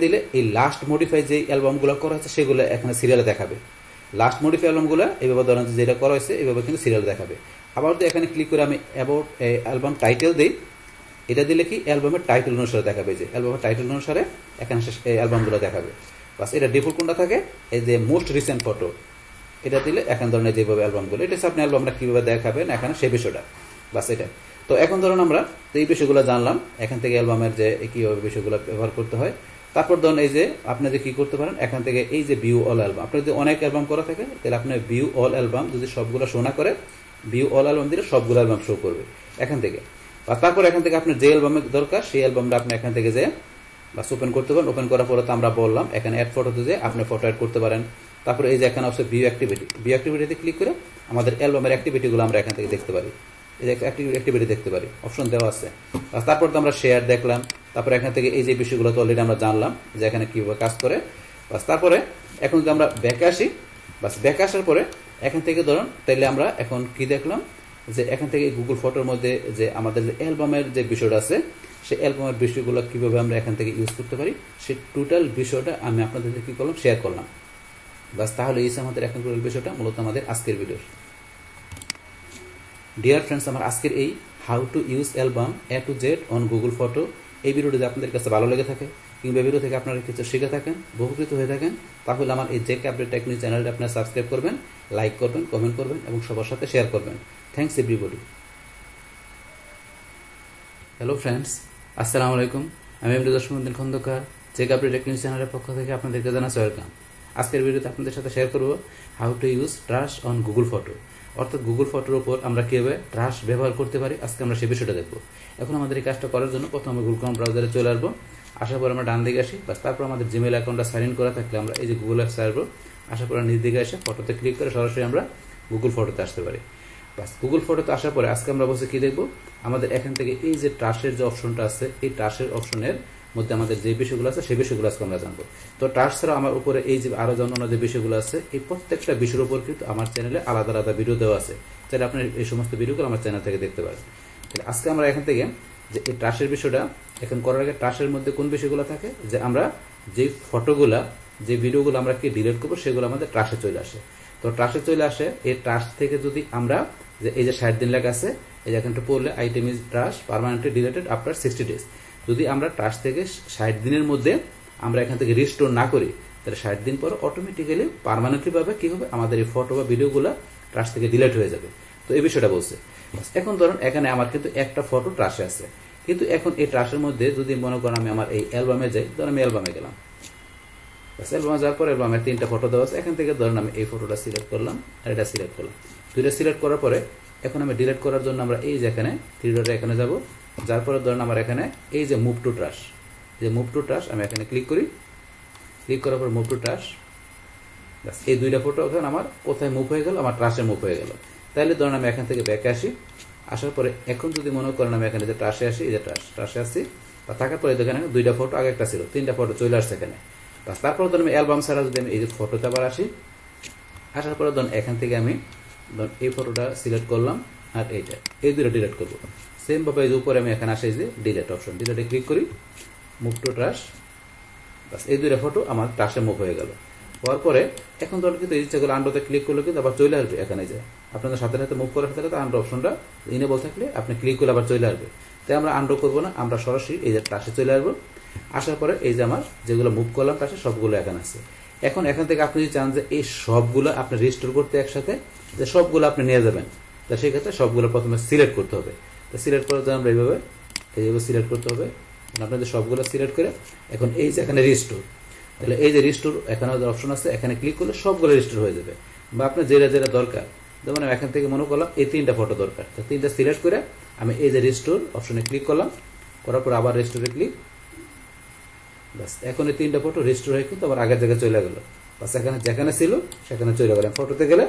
দিলে এই লাস্ট মডিফাই যে অ্যালবামগুলো করা হচ্ছে সেগুলো এখানে সিরিয়ালে দেখাবে। লাস্ট মডিফাই অ্যালবামগুলো এইভাবে ধরেন যেটা করা হয়েছে এইভাবে কিন্তু সিরিয়ালে দেখাবে। আবার যদি এখানে ক্লিক করে আমি অ্যাবাউট অ্যালবাম টাইটেল দিই, এটা দিলে কি অ্যালবামের টাইটেল অনুসারে দেখাবে, যে অ্যালবামের টাইটেল অনুসারে এখানে এই অ্যালবামগুলো দেখাবে। বাস এটা ডিফল্ট কোনটা থাকে, এই যে মোস্ট রিসেন্ট ফটো, এটা দিলে এখন ধরনের যেভাবে অ্যালবামগুলো এটা আপনি অ্যালবামটা কিভাবে দেখাবেন এখানে সেই বিষয়টা, বাস এটা। তো এখন ধরুন আমরা এই বিষয়গুলো জানলাম এখান থেকে অ্যালবামের যে কিভাবে বিষয়গুলো ব্যবহার করতে হয়। তারপর ধরুন এই যে আপনি যে কি করতে পারেন, এখান থেকে এই যে ভিউ অল অ্যালবাম, আপনার যদি অনেক অ্যালবাম করা থাকে তাহলে আপনি ভিউ অল অ্যালবাম যদি সবগুলো শো না করে ভিউ অল অ্যালবাম দিলে সবগুলো অ্যালবাম শো করবে এখান থেকে। আর তারপর এখান থেকে আপনার যে অ্যালবামের দরকার সেই অ্যালবামটা আপনি এখান থেকে যে বাস ওপেন করতে পারেন। ওপেন করার পরে তো আমরা বললাম এখানে অ্যাড ফটোতে যে আপনি ফটো অ্যাড করতে পারেন। তারপরে এই যে এখানে আছে ভিউ অ্যাক্টিভিটিতে ক্লিক করে আমাদের অ্যালবামের অ্যাক্টিভিটিগুলো আমরা এখান থেকে দেখতে পারি, এই যে অ্যাক্টিভিটি দেখতে পারি, অপশন দেওয়া আছে। তারপর তো আমরা শেয়ার দেখলাম, তারপরে এখান থেকে এই যে বিষয়গুলো তো অলরেডি আমরা জানলাম যে এখানে কিভাবে কাজ করে। বাস তারপরে এখন যদি আমরা ব্যাকে আসি, বাস ব্যাকে আসার পরে এখান থেকে ধরুন তাইলে আমরা এখন কি দেখলাম যে এখান থেকে গুগল ফটোর মধ্যে যে আমাদের যে অ্যালবামের যে বিষয়টা আছে সেই অ্যালবামের বিষয়গুলো কিভাবে আমরা এখান থেকে ইউজ করতে পারি সেই টোটাল বিষয়টা আমি আপনাদের কি করলাম, শেয়ার করলাম। বাস তাহলে এই আমাদের এখন টোটাল বিষয়টা মূলত আমাদের আজকের ভিডিও। ডিয়ার ফ্রেন্ডস, আমার আজকের এই how to use album A to Z on Google photo এই ভিডিওটি যদি আপনাদের কাছে ভালো লেগে থাকে কিংবা ভিডিও থেকে আপনারা কিছু শিখে থাকেন, উপকৃত হয়ে থাকেন, তাহলে আমার এই জেক আপডেট টেকনিক চ্যানেলটা আপনারা সাবস্ক্রাইব করবেন, লাইক করবেন, কমেন্ট করবেন এবং সবার সাথে শেয়ার করবেন। Thanks everybody. হ্যালো ফ্রেন্ডস, আসসালামু আলাইকুম। আমি জসিমউদ্দিন খন্দকার, জেক আপডেট টেকনিক চ্যানেলের পক্ষ থেকে আপনাদেরকে জানাচ্ছি ওয়েলকাম। আজকের ভিডিওতে আপনাদের সাথে শেয়ার করব how to use trash on Google photo, অর্থাৎ গুগল ফটোর উপর আমরা কিভাবে ট্রাশ ব্যবহার করতে পারি আজকে আমরা সেই বিষয়টা দেখব। এখন আমাদের এই কাজটা করার জন্য প্রথমে গুগল ক্রোম ব্রাউজারে চলে আসবো, আসার পর আমরা ডান দিকে আসি, বাস তারপর আমাদের জিমেইল অ্যাকাউন্টটা সাইন ইন করা থাকলে আমরা এই যে গুগল অ্যাপসে আসবো, আসার পর নিচ দিকে এসে ফটোতে ক্লিক করে সরাসরি আমরা গুগল ফটোতে আসতে পারি। বাস গুগল ফটোতে আসার পরে আজকে আমরা বসে কি দেখবো, আমাদের এখান থেকে এই যে ট্রাশের যে অপশনটা আছে এই ট্রাশের অপশনের মধ্যে আমাদের যে বিষয়গুলো আছে সেই বিষয়গুলো আজকে আমরা জানবো। তো ট্রাশ ছাড়া আমার উপরে এই যে আরো অন্যান্য যে বিষয়গুলো আছে, এই প্রত্যেকটা বিষয়ের উপর কিন্তু আমার চ্যানেলে আলাদা আলাদা ভিডিও দেওয়া আছে, তাহলে আপনি এই সমস্ত ভিডিওগুলো আমার চ্যানেল থেকে দেখতে পারেন। তাহলে আজকে আমরা এখান থেকে যে এই ট্রাশের বিষয়টা এখন করার আগে, ট্রাশের মধ্যে কোন বিষয়গুলো থাকে, যে আমরা যে ফটোগুলা যে ভিডিওগুলো আমরা কি ডিলিট করবো সেগুলো আমাদের ট্রাশে চলে আসে। তো ট্রাশে চলে আসে, এই ট্রাশ থেকে যদি আমরা যে এই যে 60 দিন লেখা আছে, এই যে এখানটা পড়লে item is trash permanently deleted after 60 days, যদি আমরা ট্রাশ থেকে 60 দিনের মধ্যে আমরা এখান থেকে রিস্টোর না করি, তাহলে 60 দিন পর অটোমেটিক্যালি পার্মানেন্টলি ভাবে কি হবে, আমাদের এই ফটো বা ভিডিওগুলো ট্রাশ থেকে ডিলিট হয়ে যাবে। তো এই বিষয়টা বলছে। এখন ধরুন এখানে আমার কিন্তু একটা ফটো ট্রাশে আছে, কিন্তু এখন এই ট্রাশের মধ্যে যদি মনে করেন আমি আমার এই অ্যালবামে যাই, ধরুন আমি অ্যালবামে গেলাম, অ্যালবামে যাওয়ার পর অ্যালবামের 3টা ফটো দেওয়া আছে, এখান থেকে ধরুন আমি এই ফটোটা সিলেক্ট করলাম আর এটা সিলেক্ট করলাম। দুইটা সিলেক্ট করার পরে এখন আমি ডিলিট করার জন্য আমরা এই যে এখানে 3 ডটে এখানে যাব, যার পরে ধরুন আমার এখানে এই যে মুভ টু ট্রাশ, যে মুভ টু ট্রাশ আমি এখানে ক্লিক করি, ক্লিক করার পর মুভ টু ট্রাশ, এই দুইটা ফটো এখন আমার কোথায় মুভ হয়ে গেল, আমার ট্রাশে মুভ হয়ে গেল। তাহলে ধরুন আমি এখান থেকে ব্যাকে আসি, আসার পরে এখন যদি মনে করেন আমি এখানে যে ট্রাশে আসি, এই যে ট্রাশে আসছি, বা থাকার পরে দেখেন দুইটা ফটো আগে একটা ছিল, 3টা ফটো চলে আসছে এখানে। তারপর ধরুন আমি অ্যালবাম ছাড়া যদি আমি এই যে ফটোতে আবার আসি, আসার পরে ধরুন এখান থেকে আমি এই ফটোটা সিলেক্ট করলাম আর এইটা, এই দুটো ডিলিট করবো। সেম ভাবে এই যে উপরে আমি এখানে আসি যে ডিলিট অপশন, ডিলিটে ক্লিক করি, মুভ টু ট্রাশ, বাস এই দুইটা ফটো আমার ট্রাশে মুভ হয়ে গেল। হওয়ার পরে এখন ধরুন কিন্তু এই ইচ্ছাগুলো আন্ডোতে ক্লিক করলে কিন্তু আবার চলে আসবে এখানে, যে আপনাদের সাথে সাথে মুভ করার সাথে আন্ডো অপশনটা ইনেবল থাকলে আপনি ক্লিক করলে আবার চলে আসবে। তাই আমরা আন্ডো করবো না, আমরা সরাসরি এই যে ট্রাশে চলে আসবো। আসার পরে এই যে আমার যেগুলো মুভ করলাম ট্রাশে সবগুলো এখানে আছে। এখন এখান থেকে আপনি যদি চান যে এই সবগুলো আপনি রিস্টোর করতে একসাথে, যে সবগুলো আপনি নিয়ে যাবেন, তা সেই ক্ষেত্রে সবগুলো প্রথমে সিলেক্ট করতে হবে। তো সিলেক্ট করার জন্য আমরা এইভাবে সিলেক্ট করতে হবে, আপনাদের সবগুলো সিলেক্ট করে এখন এই যে এখানে রিস্টোর, তাহলে এই যে রিস্টোর এখানে অপশন আছে, এখানে ক্লিক করলে সবগুলো রিস্টোর হয়ে যাবে। বা আপনার যেটা যেটা দরকার, যেমন আমি এখান থেকে মনে করলাম এই 3টা ফটো দরকার, তো 3টা সিলেক্ট করে আমি এই যে রিস্টোর অপশনে ক্লিক করলাম, করার পর আবার রিস্টোরে ক্লিক, বাস এখন এই 3টা ফটো রিস্টোর হয়ে কিন্তু আবার আগের জায়গায় চলে গেল। বাস এখানে যেখানে ছিল সেখানে চলে গেল। ফটোতে গেলে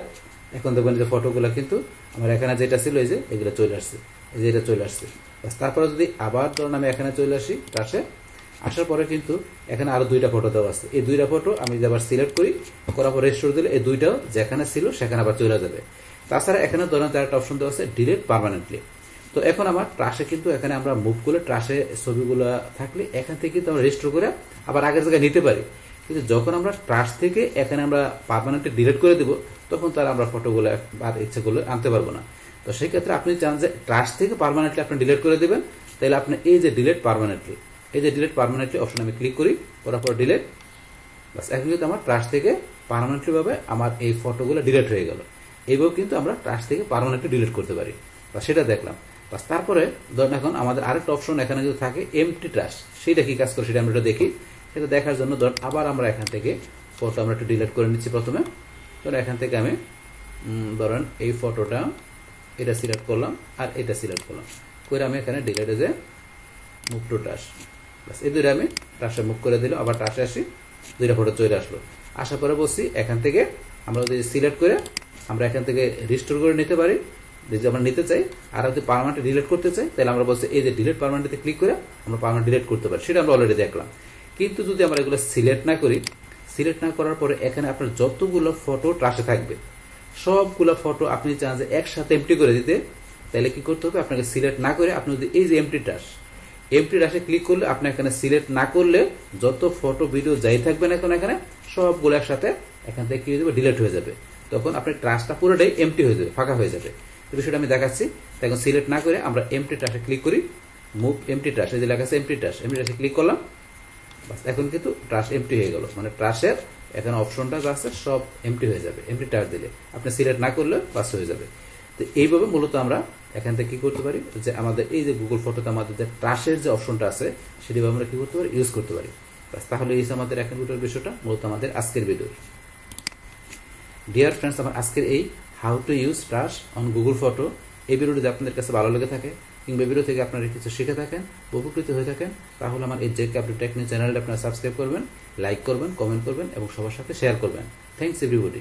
এখন দেখবেন যে ফটোগুলো কিন্তু আমার এখানে যেটা ছিল এই যে এগুলো চলে আসছে, এই যে এটা চলে আসছে। বাস তারপরে যদি আবার ধরুন আমি এখানে চলে আসি ট্রাশে, আসার পরে কিন্তু এখানে আরো 2টা ফটো দেওয়া আছে, এই 2টা ফটো আমি আবার সিলেক্ট করি, করার পর রিস্টোর দিলে এই 2টাও যেখানে ছিল সেখানে আবার চলে যাবে। তাছাড়া এখানে ধরুন একটা অপশন দেওয়া আছে ডিলিট পার্মানেন্টলি। তো এখন আমার ট্রাশে কিন্তু এখানে আমরা মুভ করলে ট্রাশে ছবিগুলো থাকলে এখান থেকে কিন্তু আমরা রিস্টোর করে আবার আগের জায়গায় নিতে পারি। কিন্তু যখন আমরা ট্রাশ থেকে এখানে আমরা পার্মানেন্টলি ডিলিট করে দেবো, তখন তার আমরা ফটোগুলো আর ইচ্ছা করলে আনতে পারবো না। তো সেই ক্ষেত্রে আপনি চান যে ট্রাশ থেকে পার্মানেন্টলি আপনি ডিলিট করে দেবেন, তাহলে আপনি এই যে ডিলিট পার্মানেন্টলি, এই যে ডিলিট পার্মানেন্টলি অপশন আমি ক্লিক করি, করার পর ডিলিট, বাস এখন কিন্তু আমার ট্রাশ থেকে পার্মানেন্টলি ভাবে আমার এই ফটোগুলো ডিলিট হয়ে গেল। এইভাবে কিন্তু আমরা ট্রাশ থেকে পার্মানেন্টলি ডিলিট করতে পারি, বা সেটা দেখলাম। বাস তারপরে ধরুন এখন আমাদের আরেকটা অপশন এখানে যদি থাকে এমটি ট্রাশ, সেটা কি কাজ করে সেটা আমরা দেখি। সেটা দেখার জন্য ধরুন আবার আমরা এখান থেকে ফটো আমরা একটু ডিলিট করে নিচ্ছি প্রথমে। ধরুন এখান থেকে আমি ধরেন এই ফটোটা এটা সিলেক্ট করলাম আর এটা সিলেক্ট করলাম, করে আমি এখানে ডিলিটে যে মুভ টু ট্রাশ, বাস এই দুইটা আমি ট্রাশে মুভ করে দিলাম, আবার ট্রাশে আসি, 2টা ফটো চলে আসলো। আসার পরে বলছি এখান থেকে আমরা যদি সিলেক্ট করে আমরা এখান থেকে রিস্টোর করে নিতে পারি, যদি আমরা নিতে চাই, আর যদি পার্মানেন্ট ডিলিট করতে চাই, তাহলে আমরা বলছি এই যে ডিলিট পার্মানেন্টে ক্লিক করে আমরা পার্মানেন্ট ডিলিট করতে পারি, সেটা আমরা অলরেডি দেখলাম। কিন্তু যদি আমরা এগুলো সিলেক্ট না করি, সিলেক্ট না করার পরে এখানে আপনার যতগুলো ফটো ট্রাশে থাকবে সবগুলো ফটো আপনি চান যে একসাথে এমটি করে দিতে, তাহলে কি করতে হবে, আপনাকে সিলেক্ট না করে আপনি যদি এই যে এমটি ট্রাশে ক্লিক করলে আপনি এখানে সিলেক্ট না করলে যত ফটো ভিডিও যাই থাকবে না এখন এখানে সবগুলো একসাথে এখান থেকে কি হয়ে যাবে, ডিলিট হয়ে যাবে। তখন আপনার ট্রাশটা পুরোটাই এমটি হয়ে যাবে, ফাঁকা হয়ে যাবে। এই বিষয়টা আমি দেখাচ্ছি। এখন সিলেক্ট না করে আমরা এমটি ট্রাশে ক্লিক করি, মুভ এমটি ট্রাশ, এই যে লেখা আছে এমটি ট্রাশে ক্লিক করলাম, বাস এখন কিন্তু ট্রাশ এমটি হয়ে গেল, মানে ট্রাশের এখানে অপশনটা যা আছে সব এমটি হয়ে যাবে। এমটি ট্রাশ দিলে আপনি সিলেক্ট না করলে বাস হয়ে যাবে। তো এইভাবে মূলত আমরা এখান থেকে কি করতে পারি, যে আমাদের এই যে গুগল ফটোতে আমাদের যে ট্রাশের যে অপশনটা আছে সেটি আমরা কি করতে পারি, ইউজ করতে পারি। তাহলে এই আমাদের এখন ভিডিওর বিষয়টা মূলত আমাদের আজকের ভিডিও। ডিয়ার ফ্রেন্ডস, আমার আজকের এই how to use trash on Google photo এই ভিডিওটি যদি আপনাদের কাছে ভালো লেগে থাকে কিংবা ভিডিও থেকে আপনারা কিছু শিখে থাকেন, উপকৃত হয়ে থাকেন, তাহলে আমার এই জেক আপডেট টেকনিক চ্যানেলটা আপনারা সাবস্ক্রাইব করবেন, লাইক করবেন, কমেন্ট করবেন এবং সবার সাথে শেয়ার করবেন। Thanks everybody.